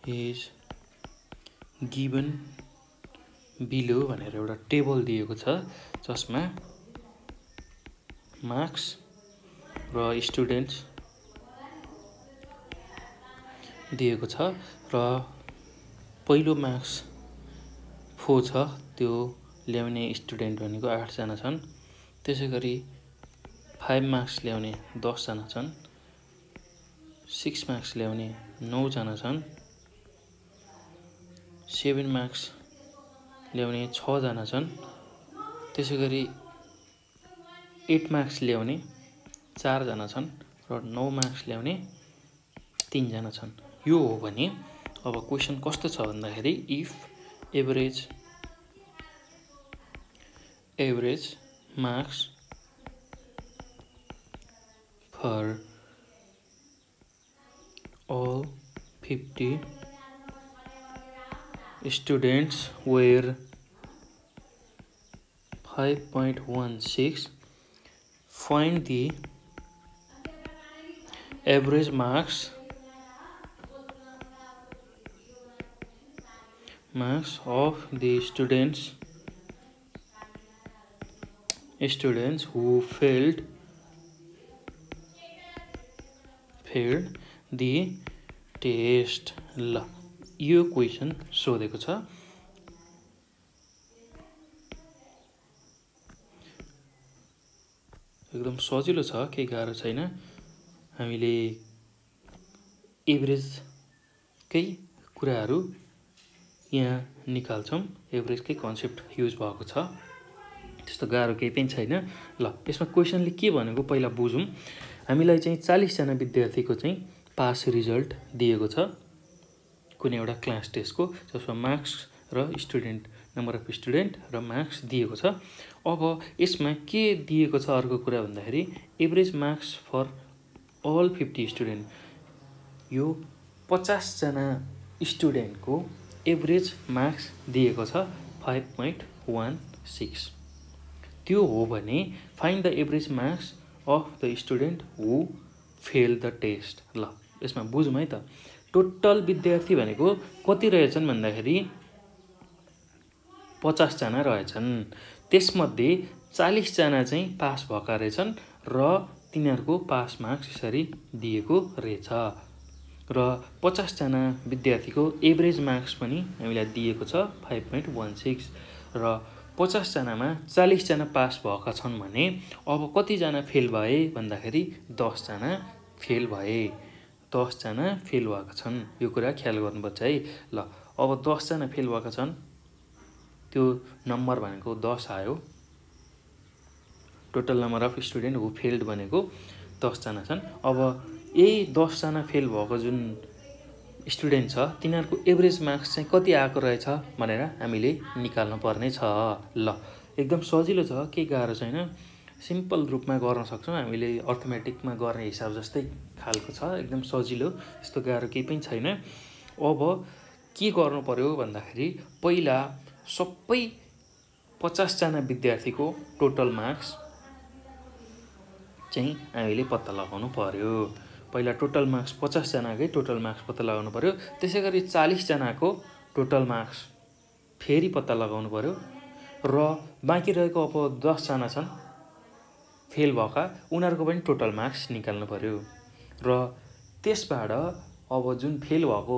[SPEAKER 1] is given below भनेर एउटा टेबल दिएको छ जसमा मार्क्स र स्टुडेन्ट्स दिएको छ र पहिलो मार्क्स 4 छ, त्यो ल्याउने स्टुडेन्ट भनेको 8 जना छन्। त्यसैगरी 5 मार्क्स ल्याउने 10 जना छन्, 6 मार्क्स ल्याउने 9 जना छन्, 7 मार्क्स ल्याउने 6 जना छन्, त्यसैगरी 8 मार्क्स ल्याउने 4 जना छन् र 9 मार्क्स ल्याउने 3 जना छन्। यो हो भने अब क्वेशन कस्तो छ भन्दाखेरि if average marks for all 50 students were 5.16, find the average marks of the students who failed the test। ल यो क्वेशन सोधेको छ। एकदम सजिलो छ, केही गाह्रो छैन। हामीले एभरेजकै कुराहरू यहाँ निकाल्छौं, एभरेजकै कन्सेप्ट युज भएको छ, त्यस्तो गाह्रो केही पनि छैन। ल यसमा क्वेशनले के भनेको पहिला बुझौं। हामीलाई चाहिँ 40 जना विद्यार्थीको चाहिँ पास रिजल्ट दिएको छ कुनै एउटा क्लास टेस्टको, जसमा मार्क्स र स्टुडेन्ट, नम्बर अफ स्टुडेन्ट र मार्क्स दिएको छ। अब यसमा के दिएको छ अर्को कुरा भन्दाखेरि average marks for all 50 student, यो 50 जना स्टुडेन्टको एभरेज मार्क्स दिएको छ 5.16। त्यो हो भने find the average marks of the student who fail the test. ल यसमा बुझौँ है त, टोटल विद्यार्थी भनेको कति रहेछन् भन्दाखेरि 50 जना रहेछन्। त्यसमध्ये 40 जना चाहिँ पास भएका रहेछन् र तिनीहरूको पास मार्क्स यसरी दिएको रहेछ र 50 जना विद्यार्थीको एभरेज मार्क्स पनि हामीलाई दिएको छ 5.16 र 50 जनामा 40 जना पास भएका छन् भने अब कति जना फेल भए भन्दाखेरि 10 जना फेल भए 10 जना फेल भएका छन्। यो कुरा ख्याल गर्नुपर्छ है। ल अब 10 जना फेल भएका छन्, त्यो नम्बर भनेको 10 आयो। Total number of student who failed भनेको 10 जना छन्। अब यही 10 जना फेल भएको जुन स्टुडेन्ट छ तिनीहरूको एभरेज मार्क्स चाहिँ कति आएको रहेछ भनेर हामीले निकाल्नु पर्ने छ। ल एकदम सजिलो छ, केही गाह्रो छैन, सिम्पल रूपमा गर्न सक्छौँ हामीले। अर्थमेटिकमा गर्ने हिसाब जस्तै खालको छ, एकदम सजिलो, यस्तो गाह्रो केही पनि छैन। अब के गर्नु पर्यो भन्दाखेरि पहिला सबै 50 जना विद्यार्थीको टोटल मार्क्स चाहिँ हामीले पत्ता लगाउनु पर्यो। पहिला टोटल मार्क्स 50 जनाकै टोटल मार्क्स पत्ता लगाउनु पर्यो। त्यसै गरी 40 जनाको टोटल मार्क्स फेरि पत्ता लगाउनु पर्यो र बाँकी रहेको अब 10 जना छन् फेल भएका, उनीहरूको पनि टोटल मार्क्स निकाल्नु पर्यो। र त्यसबाट अब जुन फेल भएको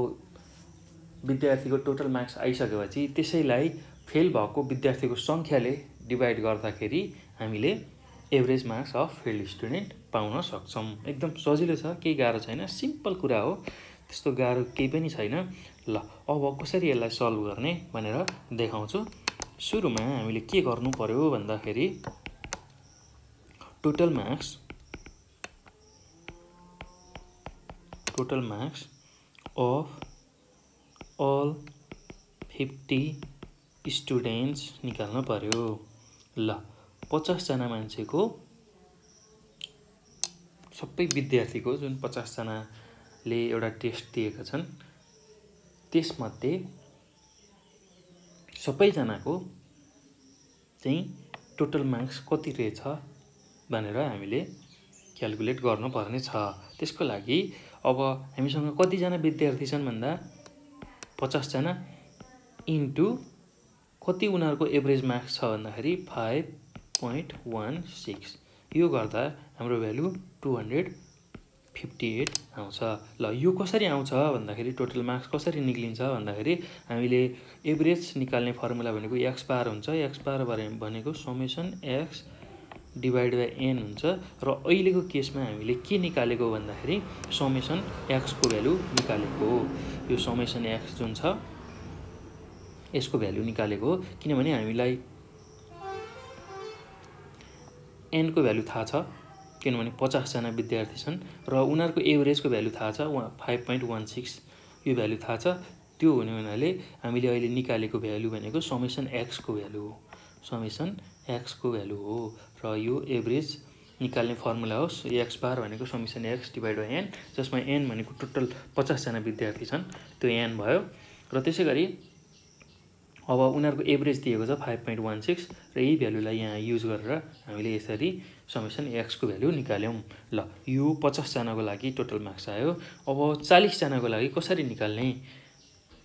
[SPEAKER 1] विद्यार्थीको टोटल मार्क्स आइसकेपछि त्यसैलाई फेल भएको विद्यार्थीको सङ्ख्याले डिभाइड गर्दाखेरि हामीले average marks of failed student पाउन सक्छौँ। एकदम सजिलो छ, केही गाह्रो छैन, सिम्पल कुरा हो, त्यस्तो गाह्रो केही पनि छैन। ल अब कसरी यसलाई सल्भ गर्ने भनेर देखाउँछु। सुरुमा हामीले के गर्नु पर्यो भन्दाखेरि total marks of all 50 students निकाल्नु पर्यो। ल 50 जना मान्छेको सबै विद्यार्थीको जुन 50 जनाले एउटा टेस्ट दिएका छन् त्यसमध्ये सबैजनाको चाहिँ टोटल मार्क्स कति रहेछ भनेर हामीले क्याल्कुलेट गर्नुपर्ने छ। त्यसको लागि अब हामीसँग कतिजना विद्यार्थी छन् भन्दा 50 जना इन्टु कति उनीहरूको एभरेज मार्क्स छ भन्दाखेरि 5.16। यो गर्दा हाम्रो भ्यालु 258 आउँछ। ल यो कसरी आउँछ भन्दाखेरि टोटल मार्क्स कसरी निक्लिन्छ भन्दाखेरि हामीले एभरेज निकाल्ने फर्मुला भनेको x बार हुन्छ। x बार भनेको summation x divide by n हुन्छ। र अहिलेको केसमा हामीले के निकालेको भन्दाखेरि समेसन x को भ्यालु निकालेको हो। यो समेसन x जुन छ यसको भ्यालु निकालेको हो, किनभने हामीलाई n को भ्यालु थाहा छ, किनभने 50 जना विद्यार्थी छन् र उनीहरूको एभरेजको भ्यालु थाहा छ 5.16। यो भ्यालु थाहा छ, त्यो हुने हुनाले हामीले अहिले निकालेको भ्यालु भनेको समेसन x को भ्यालु हो। समेसन x को भ्यालु हो र यो एभरेज निकाल्ने फर्मुला हो। x बार भनेको summation x divide by n, जसमा n भनेको टोटल 50 जना विद्यार्थी छन्, त्यो n भयो। र त्यसै गरी अब उनीहरूको एभरेज दिएको छ 5.16 र यही भ्यालुलाई यहाँ युज गरेर हामीले यसरी समेसन x को भ्यालु निकाल्यौँ। ल यो 50 जनाको लागि टोटल मार्क्स आयो। अब 40 जनाको लागि कसरी निकाल्ने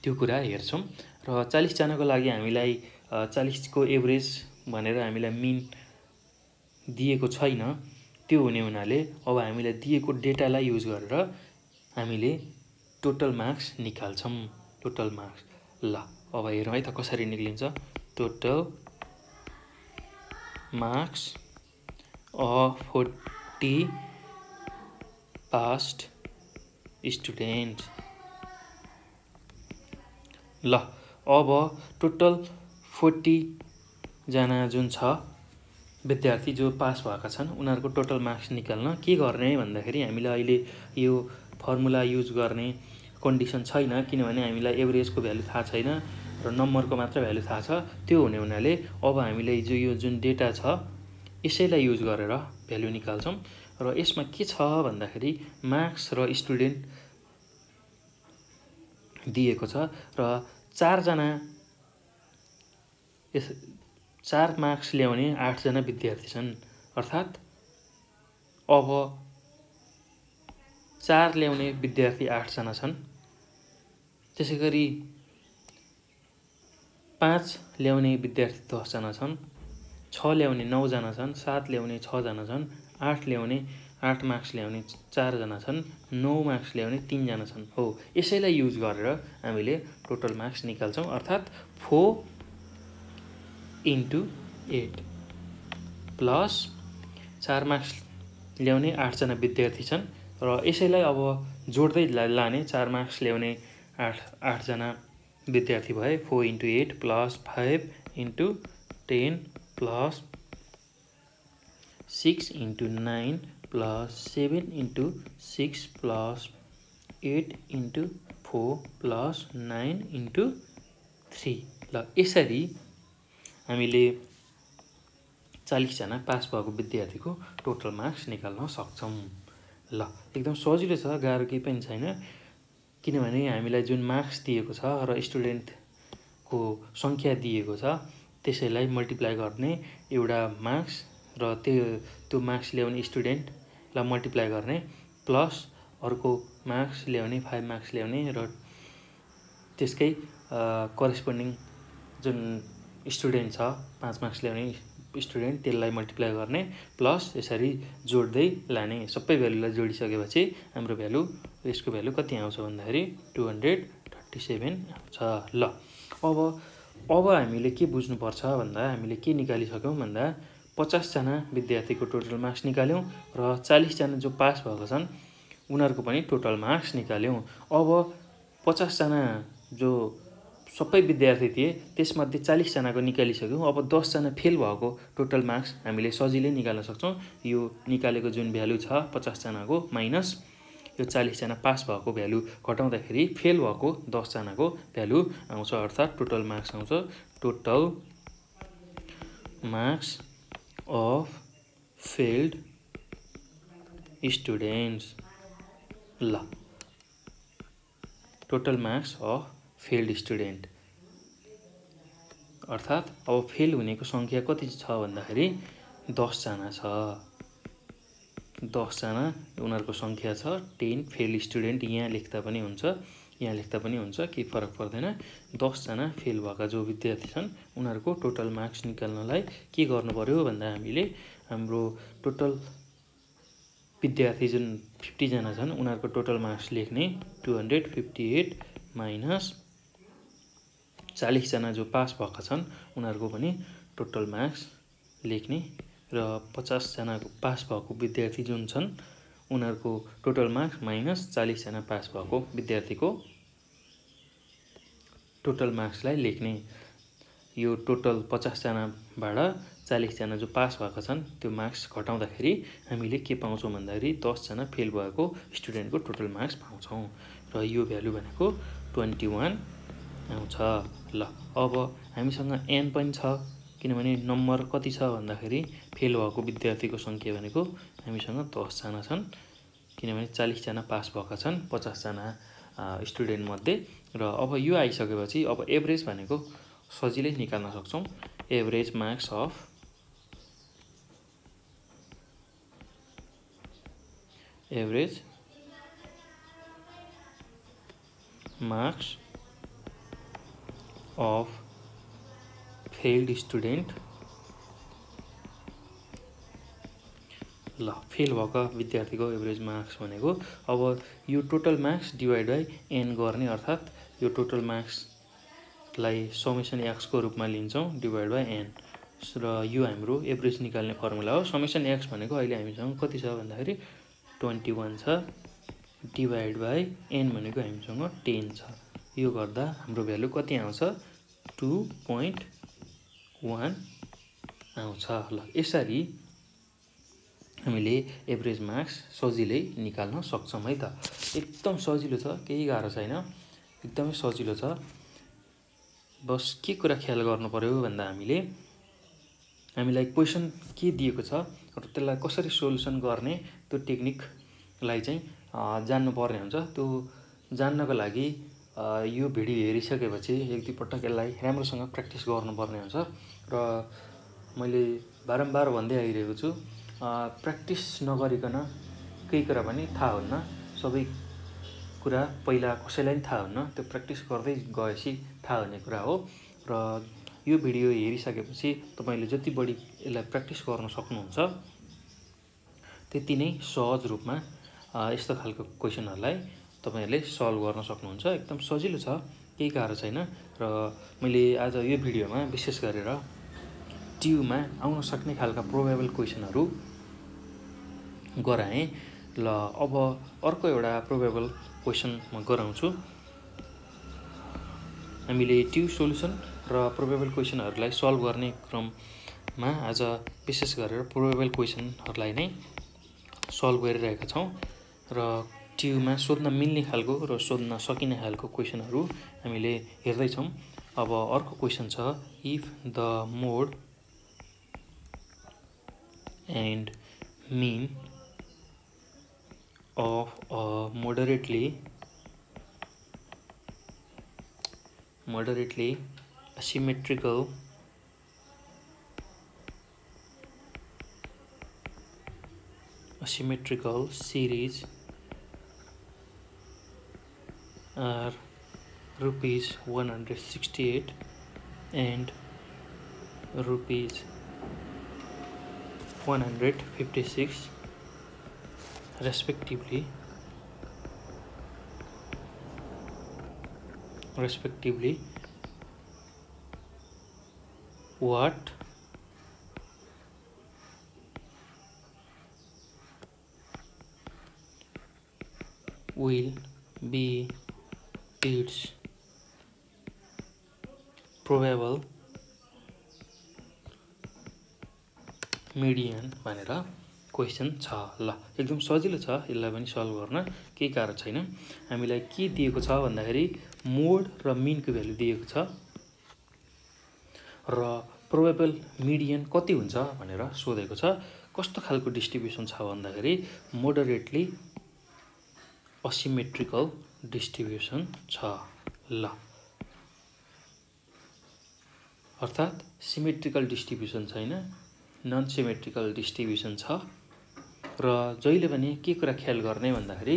[SPEAKER 1] त्यो कुरा हेर्छौँ। र 40 जनाको लागि हामीलाई 40 को एभरेज भनेर हामीलाई मिन दिएको छैन, त्यो हुने हुनाले अब हामीलाई दिएको डेटालाई युज गरेर हामीले टोटल मार्क्स निकाल्छौँ। टोटल मार्क्स ल अब हेरौँ है त कसरी निक्लिन्छ। Total marks of 40 past student. ल अब टोटल 40 जना जुन छ विद्यार्थी जो पास भएका छन् उनीहरूको टोटल मार्क्स निकाल्न के गर्ने भन्दाखेरि हामीलाई अहिले यो फर्मुला युज गर्ने कन्डिसन छैन, किनभने हामीलाई एभरेजको भ्यालु थाहा छैन र नम्बरको मात्र भ्यालु थाहा छ। त्यो हुने हुनाले अब हामीले यो जुन डेटा छ यसैलाई युज गरेर भ्यालु निकाल्छौँ। र यसमा के छ भन्दाखेरि मार्क्स र स्टुडेन्ट दिएको छ र 4 मार्क्स ल्याउने 8 जना विद्यार्थी छन्, अर्थात् अब 4 ल्याउने विद्यार्थी 8 जना छन्। त्यसै गरी 5 ल्याउने विद्यार्थी 10 जना छन्, 6 ल्याउने 9 जना छन्, 7 ल्याउने 6 जना छन्, 8 मार्क्स ल्याउने 4 जना छन्, 9 मार्क्स ल्याउने 3 जना छन्। हो, यसैलाई युज गरेर हामीले टोटल मार्क्स निकाल्छौँ, अर्थात् 4 × 8 प्लस 4 मार्क्स ल्याउने 8 जना विद्यार्थी छन्, र यसैलाई अब जोड्दै लाने 4 मार्क्स ल्याउने 8 जना विद्यार्थी भए 4 × 8 + 5 × 10 + 6 × 9 + 7 × 6 + 8 × 4 + 9 × 3। ल यसरी हामीले 40 जना पास भएको विद्यार्थीको टोटल मार्क्स निकाल्न सक्छौं। ल एकदम सजिलो छ, गाह्रो केही पनि छैन, किनभने हामीलाई जुन मार्क्स दिएको छ र स्टुडेन्टको संख्या दिएको छ त्यसैलाई मल्टिप्लाई गर्ने एउटा मार्क्स र त्यो मार्क्स ल्याउने स्टुडेन्टलाई मल्टिप्लाई गर्ने प्लस अर्को मार्क्स ल्याउने 5 मार्क्स ल्याउने र त्यसकै करेस्पोन्डिङ जुन स्टुडेन्ट छ 5 मार्क्स ल्याउने स्टुडेन्ट त्यसलाई मल्टिप्लाई गर्ने प्लस यसरी जोड्दै लाने। सबै भ्यालुलाई जोडिसकेपछि हाम्रो भ्यालु यसको भ्यालु कति आउँछ भन्दाखेरि 237 आउँछ। ल अब हामीले के बुझ्नुपर्छ भन्दा हामीले के निकालिसक्यौँ भन्दा 50 जना विद्यार्थीको टोटल मार्क्स निकाल्यौँ र 40 जना जो पास भएको छन् उनीहरूको पनि टोटल मार्क्स निकाल्यौँ। अब 50 जना जो सबै विद्यार्थी थिए त्यसमध्ये 40 जनाको निकालिसक्यौँ। अब 10 जना फेल भएको टोटल मार्क्स हामीले सजिलै निकाल्न सक्छौँ। यो निकालेको जुन भ्यालु छ 50 जनाको माइनस यो 40 जना पास भएको भ्यालु घटाउँदाखेरि फेल भएको 10 जनाको भ्यालु आउँछ, अर्थात् टोटल मार्क्स आउँछ total marks of failed students. ल total marks of failed student अर्थात् अब फेल हुनेको संख्या कति छ भन्दाखेरि 10 जना छ। 10 जना उनीहरूको संख्या छ। 10 फेल स्टुडेन्ट यहाँ लेख्दा पनि हुन्छ, यहाँ लेख्दा पनि हुन्छ, केही फरक पर्दैन। 10 जना फेल भएका जो विद्यार्थी छन् उनीहरूको टोटल मार्क्स निकाल्नलाई के गर्नु पर्यो भन्दा हामीले हाम्रो टोटल विद्यार्थी जुन 50 जना छन् उनीहरूको टोटल मार्क्स लेख्ने 258 माइनस 40 जना जो पास भएका छन् उनीहरूको पनि टोटल मार्क्स लेख्ने र 50 जनाको पास भएको विद्यार्थी जुन छन् उनीहरूको टोटल मार्क्स माइनस 40 जना पास भएको विद्यार्थीको टोटल मार्क्सलाई लेख्ने। यो टोटल 50 जनाबाट 40 जना जो पास भएका छन् त्यो मार्क्स घटाउँदाखेरि हामीले के पाउँछौँ भन्दाखेरि 10 जना फेल भएको स्टुडेन्टको टोटल मार्क्स पाउँछौँ र यो भ्यालु भनेको 21 आउँछ। ल अब हामीसँग n पनि छ, किनभने नम्बर कति छ भन्दाखेरि फेल भएको विद्यार्थीको संख्या भनेको हामीसँग 10 जना छन्, किनभने 40 जना पास भएका छन् 50 जना स्टुडेन्ट मध्ये। र अब यो आइसकेपछि अब एभरेज भनेको सजिलै निकाल्न सक्छौँ। Average marks of failed student. ल फेल भएका विद्यार्थीको एभरेज मार्क्स भनेको अब यो total marks divide by n गर्ने, अर्थात् यो टोटल मार्क्सलाई समेसन x को रूपमा लिन्छौँ डिभाइड बाई n र यो हाम्रो एभरेज निकाल्ने फर्मुला हो। समेसन x भनेको अहिले हामीसँग कति छ भन्दाखेरि 21 छ, डिभाइड बाई n भनेको हामीसँग 10 छ। यो गर्दा हाम्रो भ्यालु कति आउँछ 2.1 आउँछ। ल यसरी हामीले एभरेज मार्क्स सजिलै निकाल्न सक्छौँ है त। एकदम सजिलो छ, केही गाह्रो छैन, एकदमै सजिलो छ। बस के कुरा ख्याल गर्नु पर्यो भन्दा हामीलाई क्वेसन के दिएको छ र त्यसलाई कसरी सोल्युसन गर्ने त्यो टेक्निकलाई चाहिँ जान्नुपर्ने हुन्छ। त्यो जान्नको लागि यो भिडियो हेरिसकेपछि एक दुई पटक यसलाई राम्रोसँग प्र्याक्टिस गर्नुपर्ने हुन्छ। र मैले बारम्बार भन्दै आइरहेको छु, प्र्याक्टिस नगरिकन केही कुरा पनि थाहा हुन्न। सबै कुरा पहिला कसैलाई पनि थाहा हुन्न, त्यो प्र्याक्टिस गर्दै गएपछि थाहा हुने कुरा हो। र यो भिडियो हेरिसकेपछि तपाईँले जति बढी यसलाई प्र्याक्टिस गर्न सक्नुहुन्छ त्यति नै सहज रूपमा यस्तो खालको क्वेसनहरूलाई तपाईँहरूले सल्भ गर्न सक्नुहुन्छ। एकदम सजिलो छ, केही गाह्रो छैन। र मैले आज यो भिडियोमा विशेष गरेर ट्युमा आउन सक्ने खालका प्रोबेबल क्वेसनहरू गराएँ। ल अब अर्को एउटा प्रोबेबल क्वेसन म गराउँछु। हामीले ट्यू सोल्युसन र प्रोबेबल क्वेसनहरूलाई सल्भ गर्ने क्रममा आज विशेष गरेर प्रोबेबल क्वेसनहरूलाई नै सल्भ गरिरहेका छौँ र ट्यूमा सोध्न मिल्ने खालको र सोध्न सकिने खालको क्वेसनहरू हामीले हेर्दैछौँ। अब अर्को क्वेसन छ, if the mode and mean of a moderately asymmetrical series are rupees 168 and rupees 156 respectively, what will be its probable median भनेर क्वेसन छ। ल एकदम सजिलो छ, यसलाई पनि सल्भ गर्न केही गाह्रो छैन। हामीलाई के दिएको छ भन्दाखेरि मोड र मिनको भ्यालु दिएको छ र प्रोबेबल मिडियन कति हुन्छ भनेर सोधेको छ। कस्तो खालको डिस्ट्रिब्युसन छ भन्दाखेरि मोडरेटली असिमेट्रिकल डिस्ट्रिब्युसन छ। ल अर्थात् सिमेट्रिकल डिस्ट्रिब्युसन छैन, नन सिमेट्रिकल डिस्ट्रिब्युसन छ। र जहिले पनि के कुरा ख्याल गर्ने भन्दाखेरि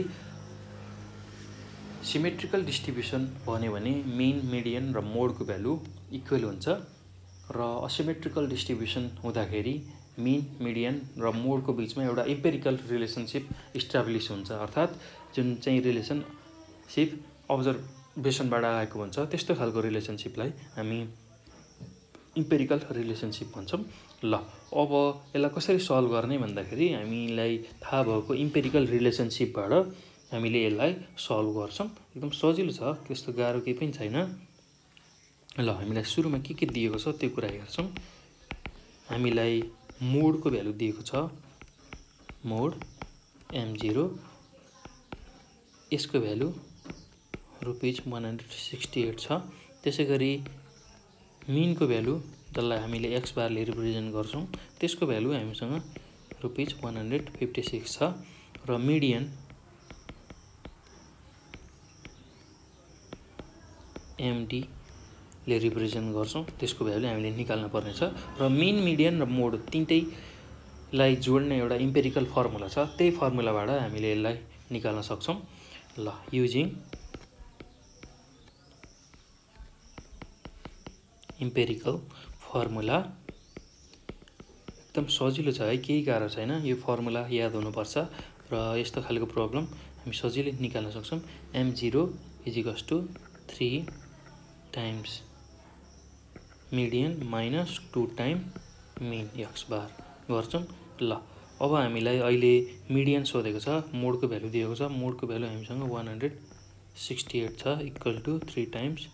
[SPEAKER 1] सिमेट्रिकल डिस्ट्रिब्युसन भन्यो भने मिन, मिडियन र मोडको भ्यालु इक्वल हुन्छ र असिमेट्रिकल डिस्ट्रिब्युसन हुँदाखेरि मिन, मिडियन र मोडको बिचमा एउटा इम्पेरिकल रिलेसनसिप इस्टाब्लिस हुन्छ। अर्थात् जुन चाहिँ रिलेसनसिप अब्जर्भेसनबाट आएको हुन्छ त्यस्तो खालको रिलेसनसिपलाई हामी इम्पेरिकल रिलेसनसिप भन्छौँ। ल अब यसलाई कसरी सल्भ गर्ने भन्दाखेरि हामीलाई थाहा भएको इम्पेरिकल रिलेसनसिपबाट हामीले यसलाई सल्भ गर्छौँ। एकदम सजिलो छ, त्यस्तो गाह्रो केही पनि छैन। ल हामीलाई सुरुमा के दिएको छ त्यो कुरा हेर्छौँ। हामीलाई मोडको भ्यालु दिएको छ, मोड M0, यसको भ्यालु रुपिज 168 छ। त्यसै गरी मिनको भ्यालु जसलाई हामीले एक्स बारले रिप्रेजेन्ट गर्छौँ त्यसको भ्यालु हामीसँग रुपिज 156 छ र मिडियन MD ले रिप्रेजेन्ट गर्छौँ त्यसको भ्यालु हामीले निकाल्न पर्नेछ। र मिन, मिडियन र मोड तीनटैलाई जोड्ने एउटा इम्पेरिकल फर्मुला छ, त्यही फर्मुलाबाट हामीले यसलाई निकाल्न सक्छौँ। ल युजिङ इम्पेरिकल फर्मुला, एकदम सजिलो छ है, केही गाह्रो छैन। यो फर्मुला याद हुनुपर्छ र यस्तो खालको प्रब्लम हामी सजिलै निकाल्न सक्छौँ। M0 = 3 times median minus 2 time mean x bar गर्छौँ। ल अब हामीलाई अहिले मिडियन सोधेको छ, मोडको भ्यालु दिएको छ। मोडको भ्यालु हामीसँग 168 छ, equal to 3 times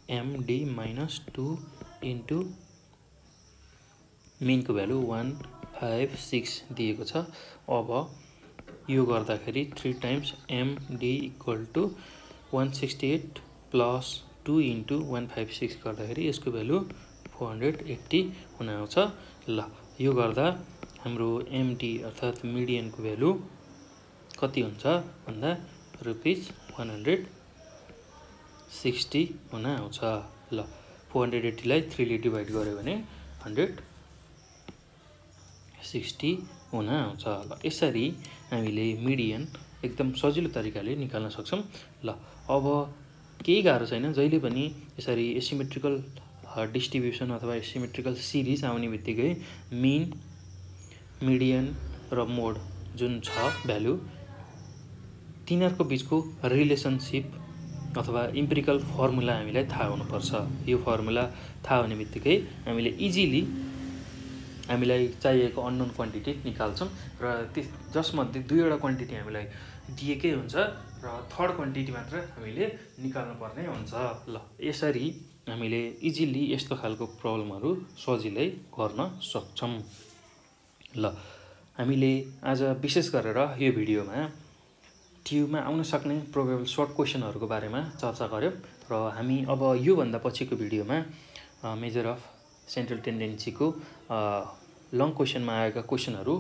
[SPEAKER 1] MD minus 2 into मिनको भ्यालु 156 दिएको छ। अब यो गर्दाखेरि 3 times MD equal to 168 plus 2 into 156 गर्दाखेरि यसको भ्यालु 480 हुन आउँछ। ल यो गर्दा हाम्रो MD अर्थात् मिडियनको भ्यालु कति हुन्छ भन्दा रुपिज 160 हुन आउँछ। ल 480 लाई 3 ले डिभाइड गर्यो भने 160 हुन आउँछ। ल यसरी हामीले मिडियन एकदम सजिलो तरिकाले निकाल्न सक्छौँ। ल अब केही गाह्रो छैन, जहिले पनि यसरी एसिमेट्रिकल डिस्ट्रिब्युसन अथवा एसिमेट्रिकल सिरिज आउने बित्तिकै मिन, मिडियन र मोड जुन छ भ्यालु तिनीहरूको बिचको रिलेसनसिप अथवा इम्पेरिकल फर्मुला हामीलाई थाहा हुनुपर्छ। यो फर्मुला थाहा हुने बित्तिकै हामीले इजिली हामीलाई चाहिएको अननोन क्वान्टिटी निकाल्छौँ र जसमध्ये 2वटा क्वान्टिटी हामीलाई दिएकै हुन्छ र थर्ड क्वान्टिटी मात्र हामीले निकाल्नु पर्ने हुन्छ। ल यसरी हामीले इजिली यस्तो खालको प्रब्लमहरू सजिलै गर्न सक्छौँ। ल हामीले आज विशेष गरेर यो भिडियोमा ट्युमा आउन सक्ने प्रोबेबल सर्ट क्वेसनहरूको बारेमा चर्चा गऱ्यौँ र हामी अब योभन्दा पछिको भिडियोमा मेजर अफ सेन्ट्रल टेन्डेन्सीको लङ क्वेसनमा आएका क्वेसनहरू,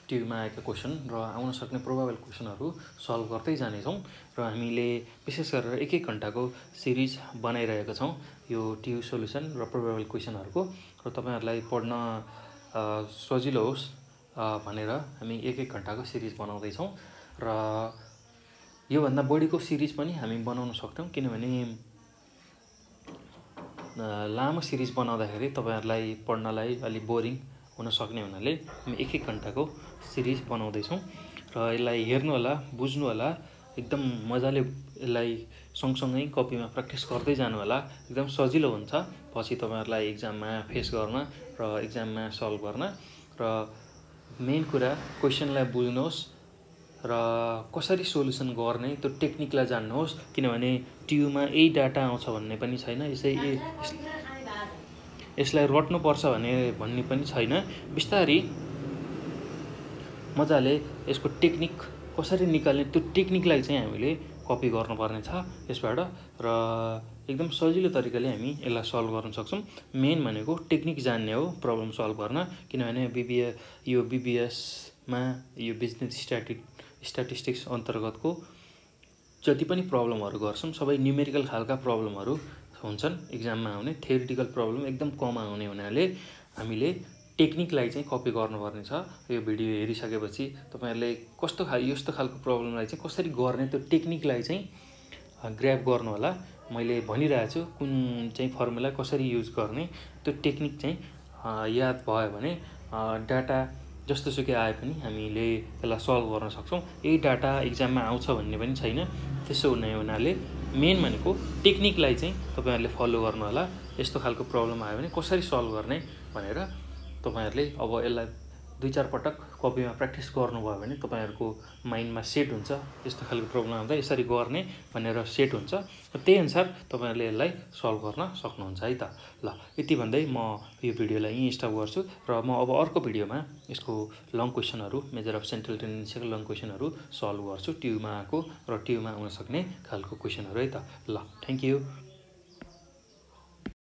[SPEAKER 1] ट्युमा आएका क्वेसन र आउन सक्ने प्रोबेबल क्वेसनहरू सल्भ गर्दै जानेछौँ र हामीले विशेष गरेर 1-1 घन्टाको सिरिज बनाइरहेका छौँ यो ट्यु सोल्युसन र प्रोबेबल क्वेसनहरूको र तपाईँहरूलाई पढ्न सजिलो होस् भनेर हामी 1-1 घन्टाको सिरिज बनाउँदैछौँ र योभन्दा बढीको सिरिज पनि हामी बनाउन सक्छौँ किनभने लामो सिरिज बनाउँदाखेरि तपाईँहरूलाई पढ्नलाई अलि बोरिङ हुन सक्ने हुनाले हामी 1-1 घन्टाको सिरिज बनाउँदैछौँ र यसलाई हेर्नु होला, बुझ्नु होला, एकदम मजाले यसलाई सँगसँगै कपीमा प्र्याक्टिस गर्दै जानु होला। एकदम सजिलो हुन्छ पछि तपाईँहरूलाई एक्जाममा फेस गर्न र एक्जाममा सल्भ गर्न र मेन कुरा क्वेसनलाई बुझ्नुहोस् र कसरी सोल्युसन गर्ने त्यो टेक्निकलाई जान्नुहोस् किनभने ट्युमा यही डाटा आउँछ भन्ने पनि छैन, यसलाई रट्नुपर्छ भन्ने पनि छैन। बिस्तारै मजाले यसको टेक्निक कसरी निकाल्ने त्यो टेक्निकलाई चाहिँ हामीले कपी गर्नुपर्ने छ यसबाट र एकदम सजिलो तरिकाले हामी यसलाई सल्भ गर्न सक्छौँ। मेन भनेको टेक्निक जान्ने हो प्रब्लम सल्भ गर्न किनभने बिबिएसमा यो बिजनेस स्ट्याटिस्टिक्स अन्तर्गतको जति पनि प्रब्लमहरू गर्छौँ सबै न्युमेरिकल खालका प्रब्लमहरू हुन्छन् एक्जाममा आउने। थ्योरिटिकल प्रब्लम एकदम कम आउने हुनाले हामीले टेक्निकलाई चाहिँ कपी गर्नुपर्ने छ। यो भिडियो हेरिसकेपछि तपाईँहरूले यस्तो खालको प्रब्लमलाई चाहिँ कसरी गर्ने त्यो टेक्निकलाई चाहिँ ग्र्याब गर्नु होला। मैले भनिरहेको छु कुन चाहिँ फर्मुला कसरी युज गर्ने त्यो टेक्निक चाहिँ याद भयो भने डाटा जस्तोसुकै आए पनि हामीले यसलाई सल्भ गर्न सक्छौँ। यही डाटा एक्जाममा आउँछ भन्ने पनि छैन। त्यसो हुने हुनाले मेन भनेको टेक्निकलाई चाहिँ तपाईँहरूले फलो गर्नु होला। यस्तो खालको प्रब्लम आयो भने कसरी सल्भ गर्ने भनेर तपाईँहरूले अब यसलाई 2-4 पटक कपीमा प्र्याक्टिस गर्नुभयो भने तपाईँहरूको माइन्डमा सेट हुन्छ। यस्तो खालको प्रब्लम आउँदा यसरी गर्ने भनेर सेट हुन्छ र त्यही अनुसार तपाईँहरूले यसलाई सल्भ गर्न सक्नुहुन्छ है त। ल यति भन्दै म यो भिडियोलाई यहीँ स्टप गर्छु र म अब अर्को भिडियोमा यसको लङ क्वेसनहरू मेजर अफ सेन्ट्रल टेन्डेन्सीको लङ क्वेसनहरू सल्भ गर्छु ट्युमा आएको र ट्युमा आउन सक्ने खालको क्वेसनहरू है त। ल थ्याङ्क यू।